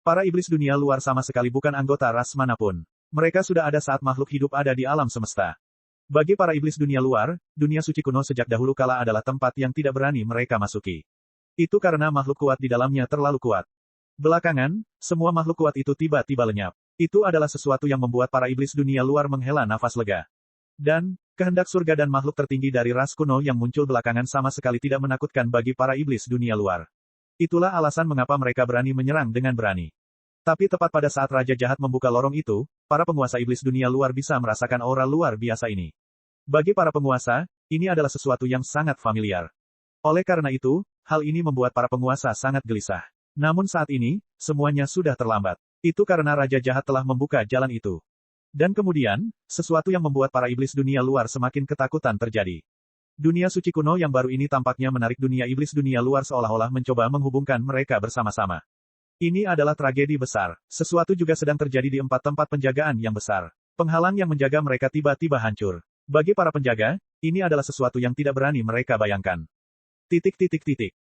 Para iblis dunia luar sama sekali bukan anggota ras manapun. Mereka sudah ada saat makhluk hidup ada di alam semesta. Bagi para iblis dunia luar, dunia suci kuno sejak dahulu kala adalah tempat yang tidak berani mereka masuki. Itu karena makhluk kuat di dalamnya terlalu kuat. Belakangan, semua makhluk kuat itu tiba-tiba lenyap. Itu adalah sesuatu yang membuat para iblis dunia luar menghela nafas lega. Dan, kehendak surga dan makhluk tertinggi dari ras kuno yang muncul belakangan sama sekali tidak menakutkan bagi para iblis dunia luar. Itulah alasan mengapa mereka berani menyerang dengan berani. Tapi tepat pada saat Raja Jahat membuka lorong itu, para penguasa iblis dunia luar bisa merasakan aura luar biasa ini. Bagi para penguasa, ini adalah sesuatu yang sangat familiar. Oleh karena itu, hal ini membuat para penguasa sangat gelisah. Namun saat ini, semuanya sudah terlambat. Itu karena Raja Jahat telah membuka jalan itu. Dan kemudian, sesuatu yang membuat para iblis dunia luar semakin ketakutan terjadi. Dunia suci kuno yang baru ini tampaknya menarik dunia iblis dunia luar seolah-olah mencoba menghubungkan mereka bersama-sama. Ini adalah tragedi besar. Sesuatu juga sedang terjadi di 4 tempat penjagaan yang besar. Penghalang yang menjaga mereka tiba-tiba hancur. Bagi para penjaga, ini adalah sesuatu yang tidak berani mereka bayangkan.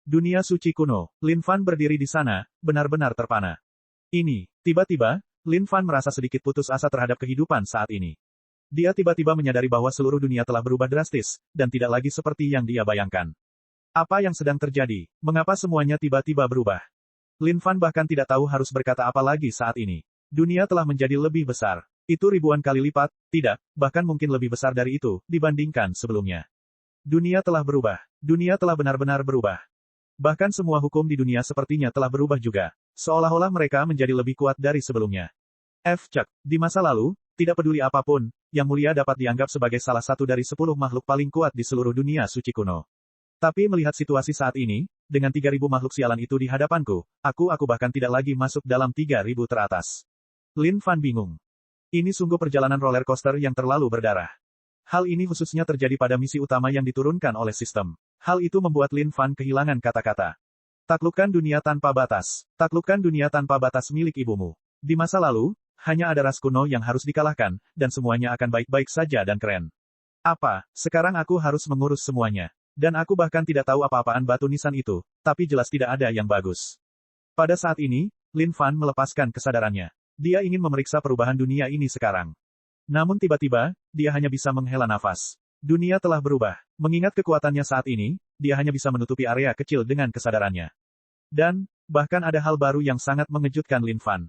Dunia suci kuno. Lin Fan berdiri di sana, benar-benar terpana. Tiba-tiba, Lin Fan merasa sedikit putus asa terhadap kehidupan saat ini. Dia tiba-tiba menyadari bahwa seluruh dunia telah berubah drastis, dan tidak lagi seperti yang dia bayangkan. Apa yang sedang terjadi? Mengapa semuanya tiba-tiba berubah? Lin Fan bahkan tidak tahu harus berkata apa lagi saat ini. Dunia telah menjadi lebih besar. Itu ribuan kali lipat, tidak, bahkan mungkin lebih besar dari itu, dibandingkan sebelumnya. Dunia telah berubah. Dunia telah benar-benar berubah. Bahkan semua hukum di dunia sepertinya telah berubah juga. Seolah-olah mereka menjadi lebih kuat dari sebelumnya. Cek. Di masa lalu, tidak peduli apapun, Yang Mulia dapat dianggap sebagai salah satu dari 10 makhluk paling kuat di seluruh dunia suci kuno. Tapi melihat situasi saat ini, dengan 3.000 makhluk sialan itu di hadapanku, aku bahkan tidak lagi masuk dalam 3.000 teratas. Lin Fan bingung. Ini sungguh perjalanan roller coaster yang terlalu berdarah. Hal ini khususnya terjadi pada misi utama yang diturunkan oleh sistem. Hal itu membuat Lin Fan kehilangan kata-kata. Taklukkan dunia tanpa batas. Taklukkan dunia tanpa batas milik ibumu. Di masa lalu, hanya ada ras kuno yang harus dikalahkan, dan semuanya akan baik-baik saja dan keren. Apa, sekarang aku harus mengurus semuanya. Dan aku bahkan tidak tahu apa-apaan batu nisan itu, tapi jelas tidak ada yang bagus. Pada saat ini, Lin Fan melepaskan kesadarannya. Dia ingin memeriksa perubahan dunia ini sekarang. Namun tiba-tiba, dia hanya bisa menghela nafas. Dunia telah berubah. Mengingat kekuatannya saat ini, dia hanya bisa menutupi area kecil dengan kesadarannya. Dan, bahkan ada hal baru yang sangat mengejutkan Lin Fan.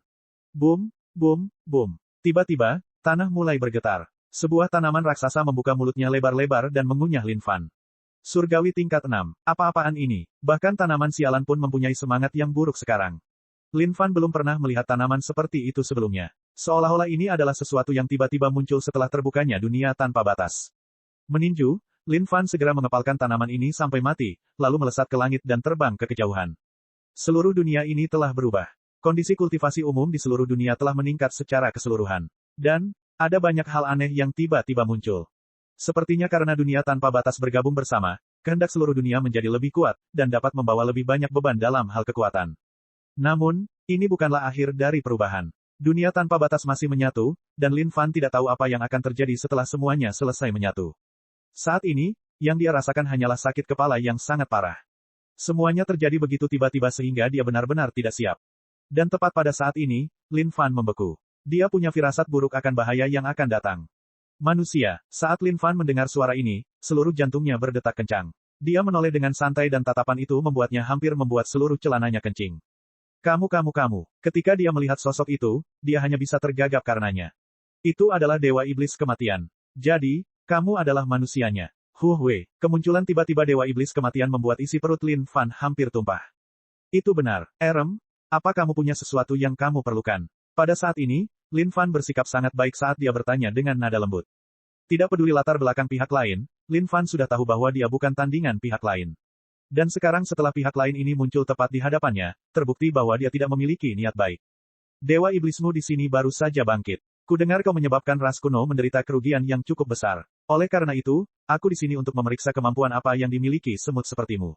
Boom, boom, boom. Tiba-tiba, tanah mulai bergetar. Sebuah tanaman raksasa membuka mulutnya lebar-lebar dan mengunyah Lin Fan. Surgawi tingkat 6. Apa-apaan ini? Bahkan tanaman sialan pun mempunyai semangat yang buruk sekarang. Lin Fan belum pernah melihat tanaman seperti itu sebelumnya. Seolah-olah ini adalah sesuatu yang tiba-tiba muncul setelah terbukanya dunia tanpa batas. Meninju, Lin Fan segera mengepalkan tanaman ini sampai mati, lalu melesat ke langit dan terbang ke kejauhan. Seluruh dunia ini telah berubah. Kondisi kultivasi umum di seluruh dunia telah meningkat secara keseluruhan. Dan, ada banyak hal aneh yang tiba-tiba muncul. Sepertinya karena dunia tanpa batas bergabung bersama, kehendak seluruh dunia menjadi lebih kuat, dan dapat membawa lebih banyak beban dalam hal kekuatan. Namun, ini bukanlah akhir dari perubahan. Dunia tanpa batas masih menyatu, dan Lin Fan tidak tahu apa yang akan terjadi setelah semuanya selesai menyatu. Saat ini, yang dia rasakan hanyalah sakit kepala yang sangat parah. Semuanya terjadi begitu tiba-tiba sehingga dia benar-benar tidak siap. Dan tepat pada saat ini, Lin Fan membeku. Dia punya firasat buruk akan bahaya yang akan datang. Manusia, saat Lin Fan mendengar suara ini, seluruh jantungnya berdetak kencang. Dia menoleh dengan santai dan tatapan itu membuatnya hampir membuat seluruh celananya kencing. Kamu. Ketika dia melihat sosok itu, dia hanya bisa tergagap karenanya. Itu adalah Dewa Iblis Kematian. Jadi, kamu adalah manusianya. Wei, kemunculan tiba-tiba Dewa Iblis Kematian membuat isi perut Lin Fan hampir tumpah. Itu benar, Erem. Apa kamu punya sesuatu yang kamu perlukan? Pada saat ini, Lin Fan bersikap sangat baik saat dia bertanya dengan nada lembut. Tidak peduli latar belakang pihak lain, Lin Fan sudah tahu bahwa dia bukan tandingan pihak lain. Dan sekarang setelah pihak lain ini muncul tepat di hadapannya, terbukti bahwa dia tidak memiliki niat baik. Dewa iblismu di sini baru saja bangkit. Kudengar kau menyebabkan ras kuno menderita kerugian yang cukup besar. Oleh karena itu, aku di sini untuk memeriksa kemampuan apa yang dimiliki semut sepertimu.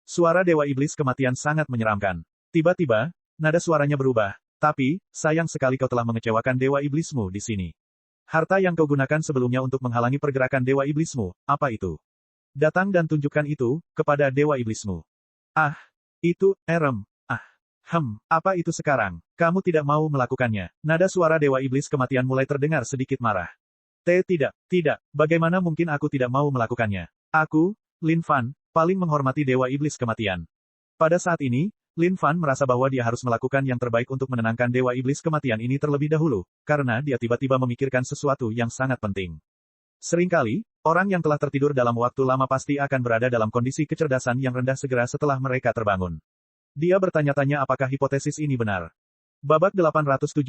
Suara Dewa Iblis Kematian sangat menyeramkan. Tiba-tiba, nada suaranya berubah. Tapi, sayang sekali kau telah mengecewakan Dewa Iblismu di sini. Harta yang kau gunakan sebelumnya untuk menghalangi pergerakan Dewa Iblismu, apa itu? Datang dan tunjukkan itu, kepada Dewa Iblismu. Ah, itu, Erem. Apa itu sekarang? Kamu tidak mau melakukannya. Nada suara Dewa Iblis Kematian mulai terdengar sedikit marah. Tidak. Bagaimana mungkin aku tidak mau melakukannya? Aku, Lin Fan, paling menghormati Dewa Iblis Kematian. Pada saat ini, Lin Fan merasa bahwa dia harus melakukan yang terbaik untuk menenangkan Dewa Iblis Kematian ini terlebih dahulu, karena dia tiba-tiba memikirkan sesuatu yang sangat penting. Seringkali, orang yang telah tertidur dalam waktu lama pasti akan berada dalam kondisi kecerdasan yang rendah segera setelah mereka terbangun. Dia bertanya-tanya apakah hipotesis ini benar. Babak 879,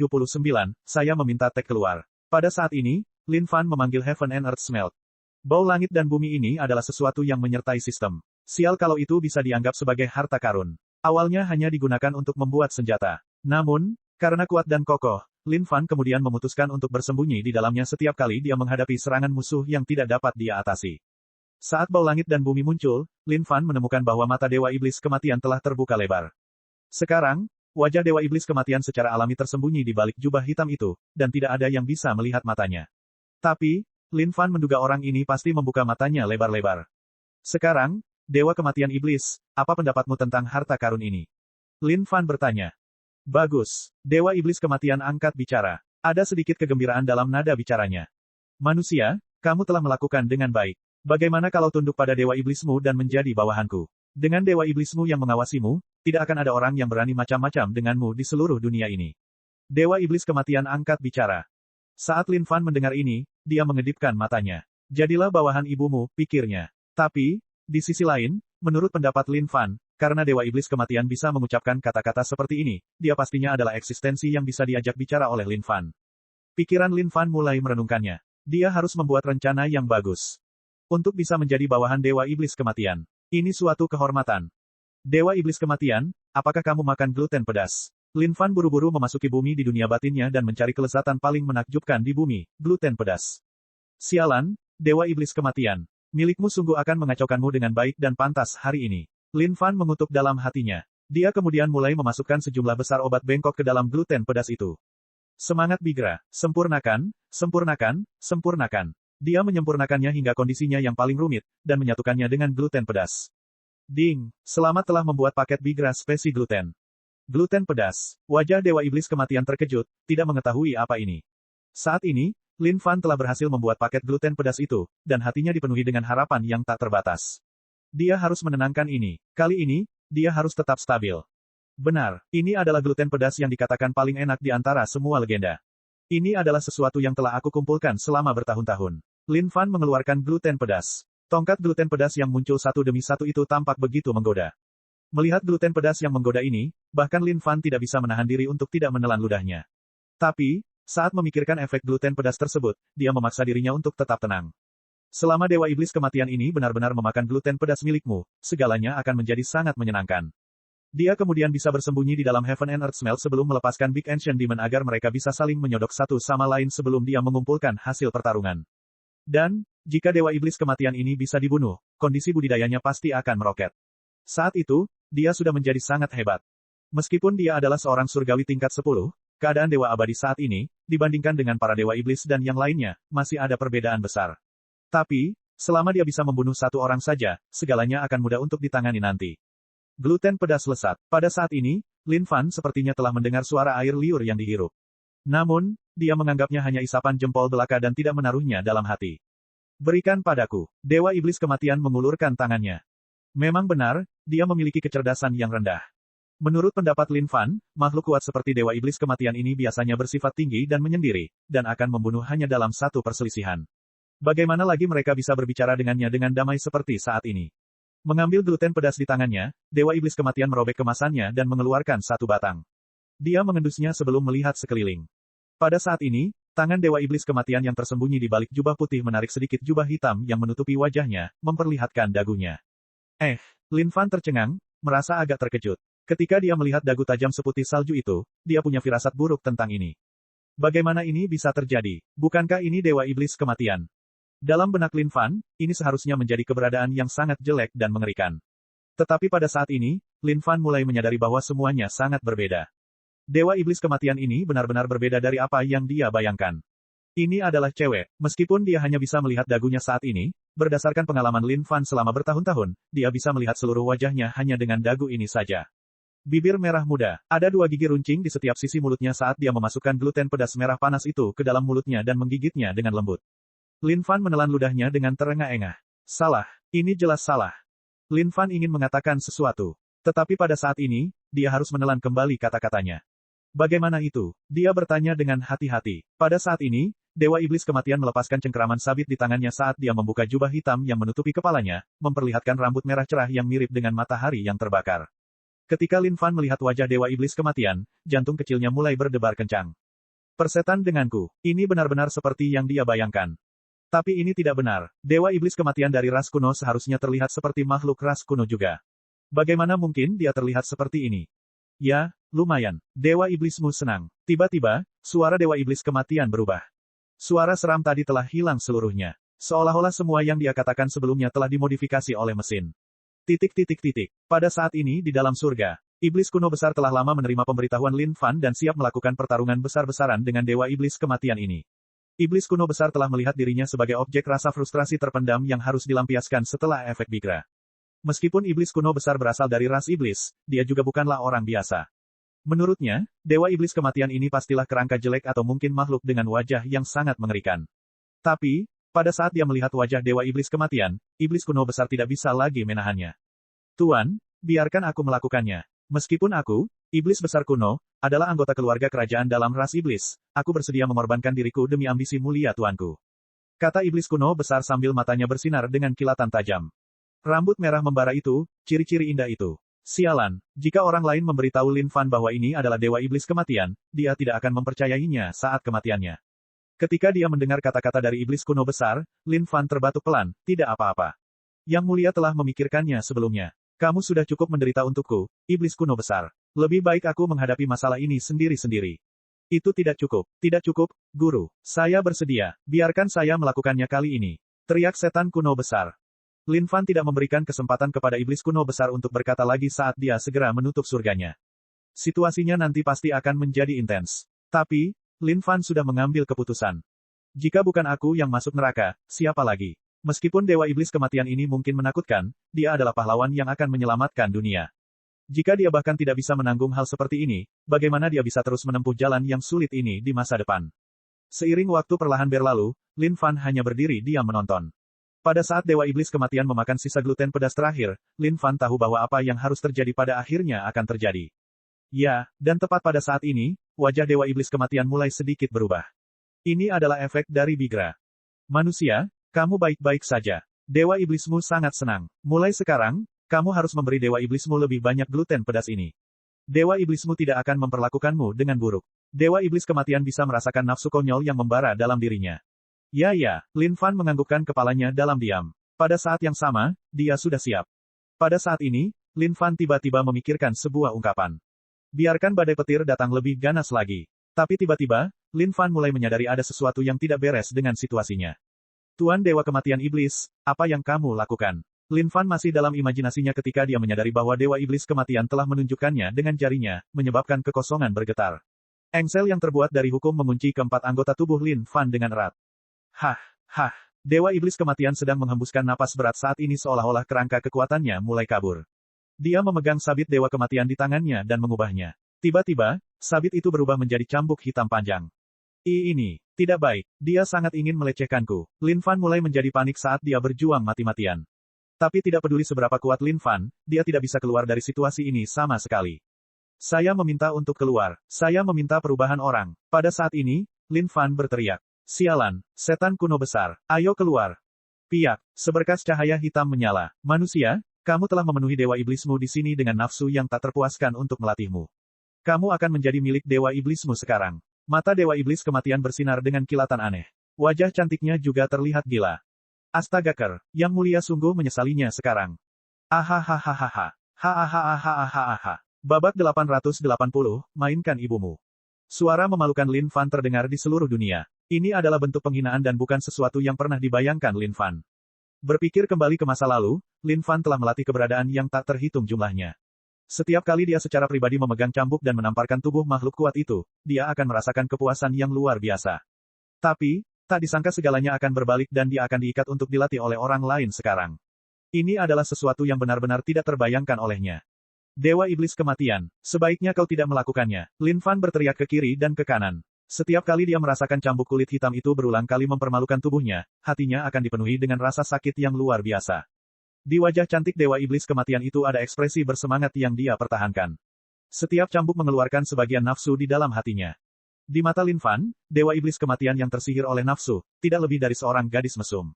saya meminta tag keluar. Pada saat ini, Lin Fan memanggil Heaven and Earth Smelt. Bau langit dan bumi ini adalah sesuatu yang menyertai sistem. Sial kalau itu bisa dianggap sebagai harta karun. Awalnya hanya digunakan untuk membuat senjata. Namun, karena kuat dan kokoh, Lin Fan kemudian memutuskan untuk bersembunyi di dalamnya setiap kali dia menghadapi serangan musuh yang tidak dapat dia atasi. Saat bau langit dan bumi muncul, Lin Fan menemukan bahwa mata Dewa Iblis Kematian telah terbuka lebar. Sekarang, wajah Dewa Iblis Kematian secara alami tersembunyi di balik jubah hitam itu, dan tidak ada yang bisa melihat matanya. Tapi, Lin Fan menduga orang ini pasti membuka matanya lebar-lebar. Sekarang, Dewa Kematian Iblis, apa pendapatmu tentang harta karun ini? Lin Fan bertanya. Bagus. Dewa Iblis Kematian angkat bicara. Ada sedikit kegembiraan dalam nada bicaranya. Manusia, kamu telah melakukan dengan baik. Bagaimana kalau tunduk pada Dewa Iblismu dan menjadi bawahanku? Dengan Dewa Iblismu yang mengawasimu, tidak akan ada orang yang berani macam-macam denganmu di seluruh dunia ini. Dewa Iblis Kematian angkat bicara. Saat Lin Fan mendengar ini, dia mengedipkan matanya. Jadilah bawahan ibumu, pikirnya. Tapi, di sisi lain, menurut pendapat Lin Fan, karena Dewa Iblis Kematian bisa mengucapkan kata-kata seperti ini, dia pastinya adalah eksistensi yang bisa diajak bicara oleh Lin Fan. Pikiran Lin Fan mulai merenungkannya. Dia harus membuat rencana yang bagus. Untuk bisa menjadi bawahan Dewa Iblis Kematian. Ini suatu kehormatan. Dewa Iblis Kematian, apakah kamu makan gluten pedas? Lin Fan buru-buru memasuki bumi di dunia batinnya dan mencari kelezatan paling menakjubkan di bumi, gluten pedas. Sialan, Dewa Iblis Kematian. Milikmu sungguh akan mengacaukanmu dengan baik dan pantas hari ini. Lin Fan mengutuk dalam hatinya. Dia kemudian mulai memasukkan sejumlah besar obat bengkok ke dalam gluten pedas itu. Semangat Bigra, sempurnakan. Dia menyempurnakannya hingga kondisinya yang paling rumit, dan menyatukannya dengan gluten pedas. Ding, selamat telah membuat paket Bigra spesi gluten. Gluten pedas. Wajah Dewa Iblis Kematian terkejut, tidak mengetahui apa ini. Saat ini, Lin Fan telah berhasil membuat paket gluten pedas itu, dan hatinya dipenuhi dengan harapan yang tak terbatas. Dia harus menenangkan ini. Kali ini, dia harus tetap stabil. Benar, ini adalah gluten pedas yang dikatakan paling enak di antara semua legenda. Ini adalah sesuatu yang telah aku kumpulkan selama bertahun-tahun. Lin Fan mengeluarkan gluten pedas. Tongkat gluten pedas yang muncul satu demi satu itu tampak begitu menggoda. Melihat gluten pedas yang menggoda ini, bahkan Lin Fan tidak bisa menahan diri untuk tidak menelan ludahnya. Tapi, saat memikirkan efek gluten pedas tersebut, dia memaksa dirinya untuk tetap tenang. Selama Dewa Iblis Kematian ini benar-benar memakan gluten pedas milikmu, segalanya akan menjadi sangat menyenangkan. Dia kemudian bisa bersembunyi di dalam Heaven and Earth Smelt sebelum melepaskan Big Ancient Demon agar mereka bisa saling menyodok satu sama lain sebelum dia mengumpulkan hasil pertarungan. Dan, jika Dewa Iblis Kematian ini bisa dibunuh, kondisi budidayanya pasti akan meroket. Saat itu, dia sudah menjadi sangat hebat. Meskipun dia adalah seorang surgawi tingkat 10, keadaan Dewa Abadi saat ini, dibandingkan dengan para Dewa Iblis dan yang lainnya, masih ada perbedaan besar. Tapi, selama dia bisa membunuh satu orang saja, segalanya akan mudah untuk ditangani nanti. Gluten pedas lesat. Pada saat ini, Lin Fan sepertinya telah mendengar suara air liur yang dihirup. Namun, dia menganggapnya hanya isapan jempol belaka dan tidak menaruhnya dalam hati. Berikan padaku. Dewa Iblis Kematian mengulurkan tangannya. Memang benar, dia memiliki kecerdasan yang rendah. Menurut pendapat Lin Fan, makhluk kuat seperti Dewa Iblis Kematian ini biasanya bersifat tinggi dan menyendiri, dan akan membunuh hanya dalam satu perselisihan. Bagaimana lagi mereka bisa berbicara dengannya dengan damai seperti saat ini? Mengambil gluten pedas di tangannya, Dewa Iblis Kematian merobek kemasannya dan mengeluarkan satu batang. Dia mengendusnya sebelum melihat sekeliling. Pada saat ini, tangan Dewa Iblis Kematian yang tersembunyi di balik jubah putih menarik sedikit jubah hitam yang menutupi wajahnya, memperlihatkan dagunya. Lin Fan tercengang, merasa agak terkejut. Ketika dia melihat dagu tajam seputih salju itu, dia punya firasat buruk tentang ini. Bagaimana ini bisa terjadi? Bukankah ini Dewa Iblis Kematian? Dalam benak Lin Fan, ini seharusnya menjadi keberadaan yang sangat jelek dan mengerikan. Tetapi pada saat ini, Lin Fan mulai menyadari bahwa semuanya sangat berbeda. Dewa Iblis Kematian ini benar-benar berbeda dari apa yang dia bayangkan. Ini adalah cewek, meskipun dia hanya bisa melihat dagunya saat ini, berdasarkan pengalaman Lin Fan selama bertahun-tahun, dia bisa melihat seluruh wajahnya hanya dengan dagu ini saja. Bibir merah muda. Ada 2 gigi runcing di setiap sisi mulutnya saat dia memasukkan gluten pedas merah panas itu ke dalam mulutnya dan menggigitnya dengan lembut. Lin Fan menelan ludahnya dengan terengah-engah. Salah. Ini jelas salah. Lin Fan ingin mengatakan sesuatu. Tetapi pada saat ini, dia harus menelan kembali kata-katanya. Bagaimana itu? Dia bertanya dengan hati-hati. Pada saat ini, Dewa Iblis Kematian melepaskan cengkeraman sabit di tangannya saat dia membuka jubah hitam yang menutupi kepalanya, memperlihatkan rambut merah cerah yang mirip dengan matahari yang terbakar. Ketika Lin Fan melihat wajah Dewa Iblis Kematian, jantung kecilnya mulai berdebar kencang. Persetan denganku, ini benar-benar seperti yang dia bayangkan. Tapi ini tidak benar. Dewa Iblis Kematian dari ras kuno seharusnya terlihat seperti makhluk ras kuno juga. Bagaimana mungkin dia terlihat seperti ini? Ya, lumayan. Dewa Iblismu senang. Tiba-tiba, suara Dewa Iblis Kematian berubah. Suara seram tadi telah hilang seluruhnya. Seolah-olah semua yang dia katakan sebelumnya telah dimodifikasi oleh mesin. Pada saat ini di dalam surga, Iblis kuno besar telah lama menerima pemberitahuan Lin Fan dan siap melakukan pertarungan besar-besaran dengan Dewa Iblis Kematian ini. Iblis kuno besar telah melihat dirinya sebagai objek rasa frustrasi terpendam yang harus dilampiaskan setelah efek Bigra. Meskipun Iblis kuno besar berasal dari ras iblis, dia juga bukanlah orang biasa. Menurutnya, Dewa Iblis Kematian ini pastilah kerangka jelek atau mungkin makhluk dengan wajah yang sangat mengerikan. Tapi, pada saat dia melihat wajah Dewa Iblis Kematian, Iblis kuno besar tidak bisa lagi menahannya. Tuan, biarkan aku melakukannya. Meskipun aku, Iblis besar kuno, adalah anggota keluarga kerajaan dalam ras iblis, aku bersedia mengorbankan diriku demi ambisi mulia tuanku. Kata Iblis kuno besar sambil matanya bersinar dengan kilatan tajam. Rambut merah membara itu, ciri-ciri indah itu. Sialan, jika orang lain memberitahu Lin Fan bahwa ini adalah Dewa Iblis Kematian, dia tidak akan mempercayainya saat kematiannya. Ketika dia mendengar kata-kata dari Iblis kuno besar, Lin Fan terbatuk pelan, tidak apa-apa. Yang mulia telah memikirkannya sebelumnya. Kamu sudah cukup menderita untukku, Iblis kuno besar. Lebih baik aku menghadapi masalah ini sendiri-sendiri. Itu tidak cukup. Tidak cukup, guru. Saya bersedia. Biarkan saya melakukannya kali ini. Teriak setan kuno besar. Lin Fan tidak memberikan kesempatan kepada Iblis kuno besar untuk berkata lagi saat dia segera menutup surganya. Situasinya nanti pasti akan menjadi intens. Tapi, Lin Fan sudah mengambil keputusan. Jika bukan aku yang masuk neraka, siapa lagi? Meskipun Dewa Iblis Kematian ini mungkin menakutkan, dia adalah pahlawan yang akan menyelamatkan dunia. Jika dia bahkan tidak bisa menanggung hal seperti ini, bagaimana dia bisa terus menempuh jalan yang sulit ini di masa depan? Seiring waktu perlahan berlalu, Lin Fan hanya berdiri diam menonton. Pada saat Dewa Iblis Kematian memakan sisa gluten pedas terakhir, Lin Fan tahu bahwa apa yang harus terjadi pada akhirnya akan terjadi. Ya, dan tepat pada saat ini, wajah Dewa Iblis Kematian mulai sedikit berubah. Ini adalah efek dari Bigra. Manusia, kamu baik-baik saja. Dewa Iblismu sangat senang. Mulai sekarang, kamu harus memberi Dewa Iblismu lebih banyak gluten pedas ini. Dewa Iblismu tidak akan memperlakukanmu dengan buruk. Dewa Iblis Kematian bisa merasakan nafsu konyol yang membara dalam dirinya. Ya, Lin Fan menganggukkan kepalanya dalam diam. Pada saat yang sama, dia sudah siap. Pada saat ini, Lin Fan tiba-tiba memikirkan sebuah ungkapan. Biarkan badai petir datang lebih ganas lagi. Tapi tiba-tiba, Lin Fan mulai menyadari ada sesuatu yang tidak beres dengan situasinya. Tuan Dewa Kematian Iblis, apa yang kamu lakukan? Lin Fan masih dalam imajinasinya ketika dia menyadari bahwa Dewa Iblis Kematian telah menunjukkannya dengan jarinya, menyebabkan kekosongan bergetar. Engsel yang terbuat dari hukum mengunci keempat anggota tubuh Lin Fan dengan erat. Dewa Iblis Kematian sedang menghembuskan napas berat saat ini seolah-olah kerangka kekuatannya mulai kabur. Dia memegang sabit Dewa Kematian di tangannya dan mengubahnya. Tiba-tiba, sabit itu berubah menjadi cambuk hitam panjang. Ini tidak baik. Dia sangat ingin melecehkanku. Lin Fan mulai menjadi panik saat dia berjuang mati-matian. Tapi tidak peduli seberapa kuat Lin Fan, dia tidak bisa keluar dari situasi ini sama sekali. Saya meminta untuk keluar. Saya meminta perubahan orang. Pada saat ini, Lin Fan berteriak. Sialan, setan kuno besar. Ayo keluar. Piak, seberkas cahaya hitam menyala. Manusia, kamu telah memenuhi dewa iblismu di sini dengan nafsu yang tak terpuaskan untuk melatihmu. Kamu akan menjadi milik dewa iblismu sekarang. Mata dewa iblis kematian bersinar dengan kilatan aneh. Wajah cantiknya juga terlihat gila. Astaga Ker, yang mulia sungguh menyesalinya sekarang. Ahahaha. Hahaha. Babak 880, mainkan ibumu. Suara memalukan Lin Fan terdengar di seluruh dunia. Ini adalah bentuk penghinaan dan bukan sesuatu yang pernah dibayangkan Lin Fan. Berpikir kembali ke masa lalu, Lin Fan telah melatih keberadaan yang tak terhitung jumlahnya. Setiap kali dia secara pribadi memegang cambuk dan menamparkan tubuh makhluk kuat itu, dia akan merasakan kepuasan yang luar biasa. Tapi, tak disangka segalanya akan berbalik dan dia akan diikat untuk dilatih oleh orang lain sekarang. Ini adalah sesuatu yang benar-benar tidak terbayangkan olehnya. Dewa Iblis Kematian, sebaiknya kau tidak melakukannya. Lin Fan berteriak ke kiri dan ke kanan. Setiap kali dia merasakan cambuk kulit hitam itu berulang kali mempermalukan tubuhnya, hatinya akan dipenuhi dengan rasa sakit yang luar biasa. Di wajah cantik Dewa Iblis Kematian itu ada ekspresi bersemangat yang dia pertahankan. Setiap cambuk mengeluarkan sebagian nafsu di dalam hatinya. Di mata Lin Fan, Dewa Iblis Kematian yang tersihir oleh nafsu, tidak lebih dari seorang gadis mesum.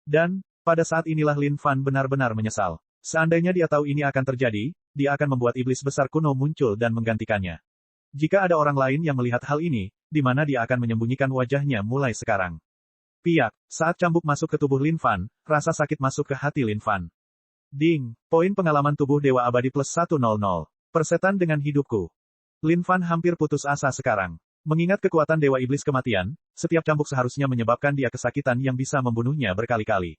Dan, pada saat inilah Lin Fan benar-benar menyesal. Seandainya dia tahu ini akan terjadi, dia akan membuat iblis besar kuno muncul dan menggantikannya. Jika ada orang lain yang melihat hal ini, di mana dia akan menyembunyikan wajahnya mulai sekarang. Piak, saat cambuk masuk ke tubuh Lin Fan, rasa sakit masuk ke hati Lin Fan. Ding, poin pengalaman tubuh Dewa Abadi plus 100. Persetan dengan hidupku. Lin Fan hampir putus asa sekarang. Mengingat kekuatan Dewa Iblis Kematian, setiap cambuk seharusnya menyebabkan dia kesakitan yang bisa membunuhnya berkali-kali.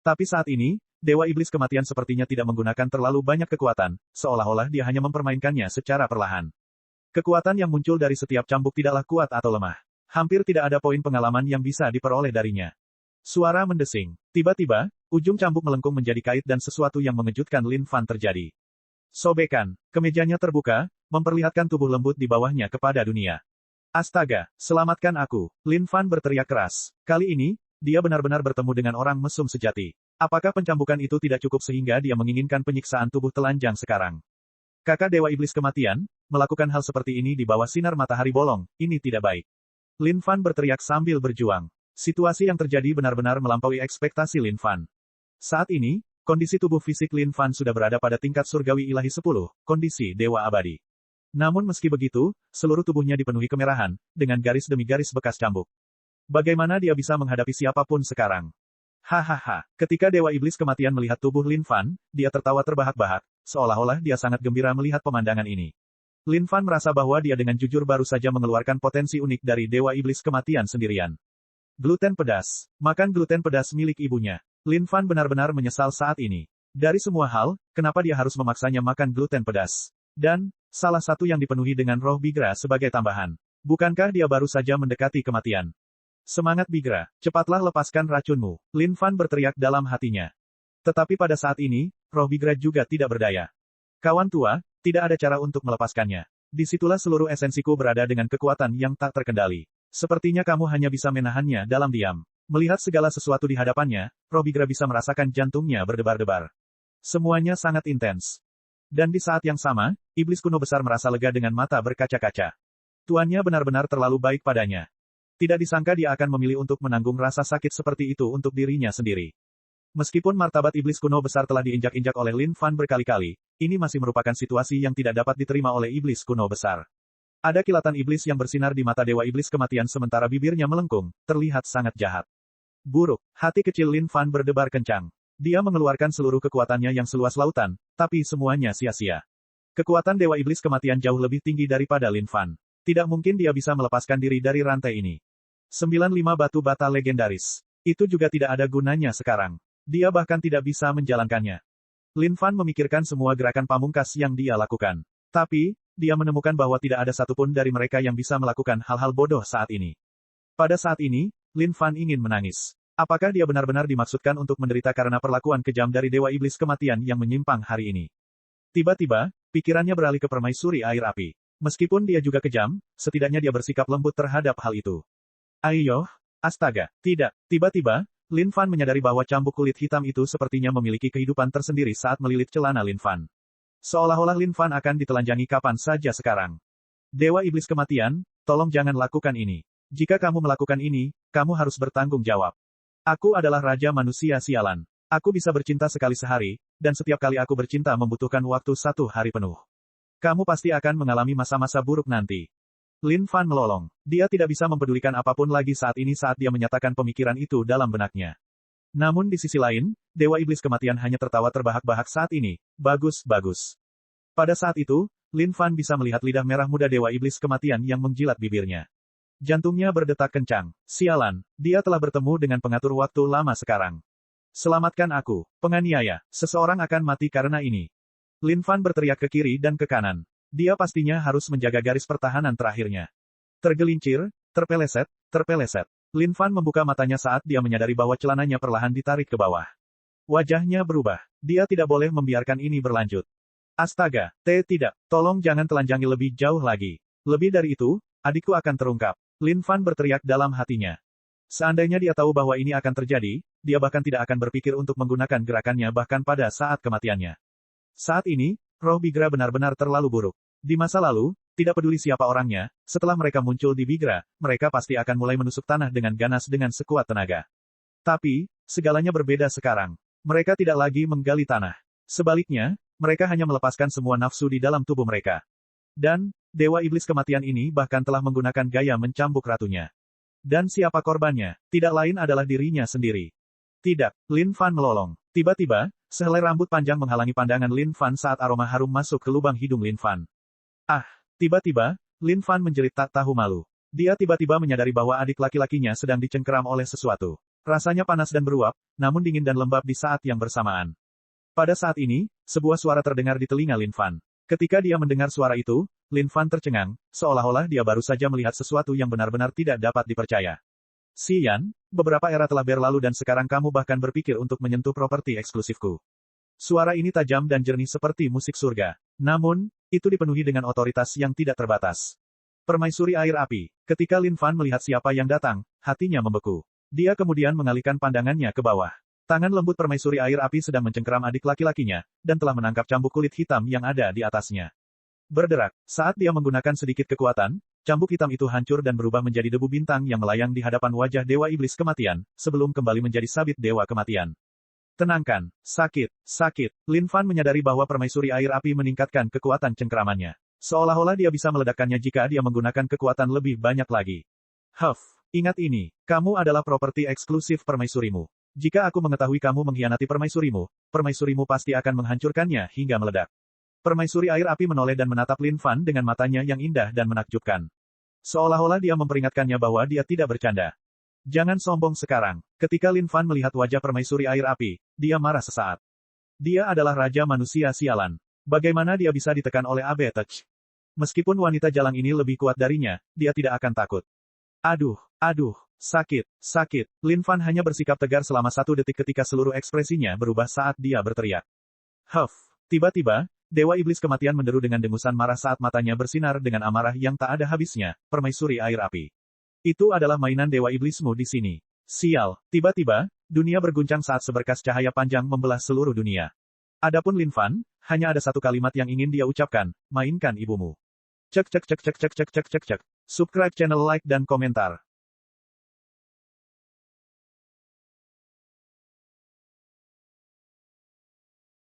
Tapi saat ini, Dewa Iblis Kematian sepertinya tidak menggunakan terlalu banyak kekuatan, seolah-olah dia hanya mempermainkannya secara perlahan. Kekuatan yang muncul dari setiap cambuk tidaklah kuat atau lemah. Hampir tidak ada poin pengalaman yang bisa diperoleh darinya. Suara mendesing. Tiba-tiba, ujung cambuk melengkung menjadi kait dan sesuatu yang mengejutkan Lin Fan terjadi. Sobekan. Kemejanya terbuka, memperlihatkan tubuh lembut di bawahnya kepada dunia. Astaga, selamatkan aku. Lin Fan berteriak keras. Kali ini, dia benar-benar bertemu dengan orang mesum sejati. Apakah pencambukan itu tidak cukup sehingga dia menginginkan penyiksaan tubuh telanjang sekarang? Kakak Dewa Iblis Kematian, melakukan hal seperti ini di bawah sinar matahari bolong, ini tidak baik. Lin Fan berteriak sambil berjuang. Situasi yang terjadi benar-benar melampaui ekspektasi Lin Fan. Saat ini, kondisi tubuh fisik Lin Fan sudah berada pada tingkat surgawi ilahi 10, kondisi Dewa Abadi. Namun meski begitu, seluruh tubuhnya dipenuhi kemerahan, dengan garis demi garis bekas cambuk. Bagaimana dia bisa menghadapi siapapun sekarang? Hahaha. Ketika Dewa Iblis Kematian melihat tubuh Lin Fan, dia tertawa terbahak-bahak, seolah-olah dia sangat gembira melihat pemandangan ini. Lin Fan merasa bahwa dia dengan jujur baru saja mengeluarkan potensi unik dari Dewa Iblis Kematian sendirian. Gluten pedas. Makan gluten pedas milik ibunya. Lin Fan benar-benar menyesal saat ini. Dari semua hal, kenapa dia harus memaksanya makan gluten pedas? Dan, salah satu yang dipenuhi dengan roh Bigra sebagai tambahan. Bukankah dia baru saja mendekati kematian? Semangat Bigra, cepatlah lepaskan racunmu. Lin Fan berteriak dalam hatinya. Tetapi pada saat ini, roh Bigra juga tidak berdaya. Kawan tua, tidak ada cara untuk melepaskannya. Disitulah seluruh esensiku berada dengan kekuatan yang tak terkendali. Sepertinya kamu hanya bisa menahannya dalam diam. Melihat segala sesuatu di hadapannya, roh Bigra bisa merasakan jantungnya berdebar-debar. Semuanya sangat intens. Dan di saat yang sama, iblis kuno besar merasa lega dengan mata berkaca-kaca. Tuannya benar-benar terlalu baik padanya. Tidak disangka dia akan memilih untuk menanggung rasa sakit seperti itu untuk dirinya sendiri. Meskipun martabat iblis kuno besar telah diinjak-injak oleh Lin Fan berkali-kali, ini masih merupakan situasi yang tidak dapat diterima oleh iblis kuno besar. Ada kilatan iblis yang bersinar di mata Dewa Iblis Kematian sementara bibirnya melengkung, terlihat sangat jahat. Buruk, hati kecil Lin Fan berdebar kencang. Dia mengeluarkan seluruh kekuatannya yang seluas lautan, tapi semuanya sia-sia. Kekuatan Dewa Iblis Kematian jauh lebih tinggi daripada Lin Fan. Tidak mungkin dia bisa melepaskan diri dari rantai ini. 95 batu bata legendaris. Itu juga tidak ada gunanya sekarang. Dia bahkan tidak bisa menjalankannya. Lin Fan memikirkan semua gerakan pamungkas yang dia lakukan. Tapi, dia menemukan bahwa tidak ada satupun dari mereka yang bisa melakukan hal-hal bodoh saat ini. Pada saat ini, Lin Fan ingin menangis. Apakah dia benar-benar dimaksudkan untuk menderita karena perlakuan kejam dari Dewa Iblis Kematian yang menyimpang hari ini? Tiba-tiba, pikirannya beralih ke permaisuri air api. Meskipun dia juga kejam, setidaknya dia bersikap lembut terhadap hal itu. Ayo, astaga, tidak. Tiba-tiba, Lin Fan menyadari bahwa cambuk kulit hitam itu sepertinya memiliki kehidupan tersendiri saat melilit celana Lin Fan. Seolah-olah Lin Fan akan ditelanjangi kapan saja sekarang. Dewa Iblis Kematian, tolong jangan lakukan ini. Jika kamu melakukan ini, kamu harus bertanggung jawab. Aku adalah Raja Manusia Sialan. Aku bisa bercinta sekali sehari, dan setiap kali aku bercinta membutuhkan waktu 1 hari penuh. Kamu pasti akan mengalami masa-masa buruk nanti. Lin Fan melolong. Dia tidak bisa mempedulikan apapun lagi saat ini saat dia menyatakan pemikiran itu dalam benaknya. Namun di sisi lain, Dewa Iblis Kematian hanya tertawa terbahak-bahak saat ini. Bagus, bagus. Pada saat itu, Lin Fan bisa melihat lidah merah muda Dewa Iblis Kematian yang menjilat bibirnya. Jantungnya berdetak kencang. Sialan, dia telah bertemu dengan pengatur waktu lama sekarang. Selamatkan aku, penganiaya, seseorang akan mati karena ini. Lin Fan berteriak ke kiri dan ke kanan. Dia pastinya harus menjaga garis pertahanan terakhirnya. Tergelincir, terpeleset, terpeleset. Lin Fan membuka matanya saat dia menyadari bahwa celananya perlahan ditarik ke bawah. Wajahnya berubah. Dia tidak boleh membiarkan ini berlanjut. Astaga, tidak. Tolong jangan telanjangi lebih jauh lagi. Lebih dari itu, adikku akan terungkap. Lin Fan berteriak dalam hatinya. Seandainya dia tahu bahwa ini akan terjadi, dia bahkan tidak akan berpikir untuk menggunakan gerakannya bahkan pada saat kematiannya. Saat ini, roh Bigra benar-benar terlalu buruk. Di masa lalu, tidak peduli siapa orangnya, setelah mereka muncul di Bigra, mereka pasti akan mulai menusuk tanah dengan ganas dengan sekuat tenaga. Tapi, segalanya berbeda sekarang. Mereka tidak lagi menggali tanah. Sebaliknya, mereka hanya melepaskan semua nafsu di dalam tubuh mereka. Dan, Dewa Iblis Kematian ini bahkan telah menggunakan gaya mencambuk ratunya. Dan siapa korbannya? Tidak lain adalah dirinya sendiri. Tidak, Lin Fan melolong. Tiba-tiba, sehelai rambut panjang menghalangi pandangan Lin Fan saat aroma harum masuk ke lubang hidung Lin Fan. Tiba-tiba, Lin Fan menjerit tak tahu malu. Dia tiba-tiba menyadari bahwa adik laki-lakinya sedang dicengkeram oleh sesuatu. Rasanya panas dan beruap, namun dingin dan lembab di saat yang bersamaan. Pada saat ini, sebuah suara terdengar di telinga Lin Fan. Ketika dia mendengar suara itu, Lin Fan tercengang, seolah-olah dia baru saja melihat sesuatu yang benar-benar tidak dapat dipercaya. Xian, beberapa era telah berlalu dan sekarang kamu bahkan berpikir untuk menyentuh properti eksklusifku. Suara ini tajam dan jernih seperti musik surga. Namun, itu dipenuhi dengan otoritas yang tidak terbatas. Permaisuri air api. Ketika Lin Fan melihat siapa yang datang, hatinya membeku. Dia kemudian mengalihkan pandangannya ke bawah. Tangan lembut permaisuri air api sedang mencengkeram adik laki-lakinya, dan telah menangkap cambuk kulit hitam yang ada di atasnya. Berderak, saat dia menggunakan sedikit kekuatan, cambuk hitam itu hancur dan berubah menjadi debu bintang yang melayang di hadapan wajah Dewa Iblis Kematian, sebelum kembali menjadi sabit Dewa Kematian. Tenangkan, sakit, sakit. Lin Fan menyadari bahwa permaisuri air api meningkatkan kekuatan cengkeramannya. Seolah-olah dia bisa meledakkannya jika dia menggunakan kekuatan lebih banyak lagi. Ingat ini, kamu adalah properti eksklusif permaisurimu. Jika aku mengetahui kamu mengkhianati permaisurimu pasti akan menghancurkannya hingga meledak. Permaisuri air api menoleh dan menatap Lin Fan dengan matanya yang indah dan menakjubkan. Seolah-olah dia memperingatkannya bahwa dia tidak bercanda. Jangan sombong sekarang. Ketika Lin Fan melihat wajah permaisuri air api, dia marah sesaat. Dia adalah Raja Manusia Sialan. Bagaimana dia bisa ditekan oleh Abe Touch? Meskipun wanita jalang ini lebih kuat darinya, dia tidak akan takut. Aduh, sakit, sakit. Lin Fan hanya bersikap tegar selama 1 detik ketika seluruh ekspresinya berubah saat dia berteriak. Tiba-tiba, Dewa Iblis Kematian menderu dengan dengusan marah saat matanya bersinar dengan amarah yang tak ada habisnya, permaisuri air api. Itu adalah mainan Dewa Iblismu di sini. Sial, tiba-tiba, dunia berguncang saat seberkas cahaya panjang membelah seluruh dunia. Adapun Lin Fan, hanya ada satu kalimat yang ingin dia ucapkan, mainkan ibumu. Cek. Subscribe channel, like dan komentar.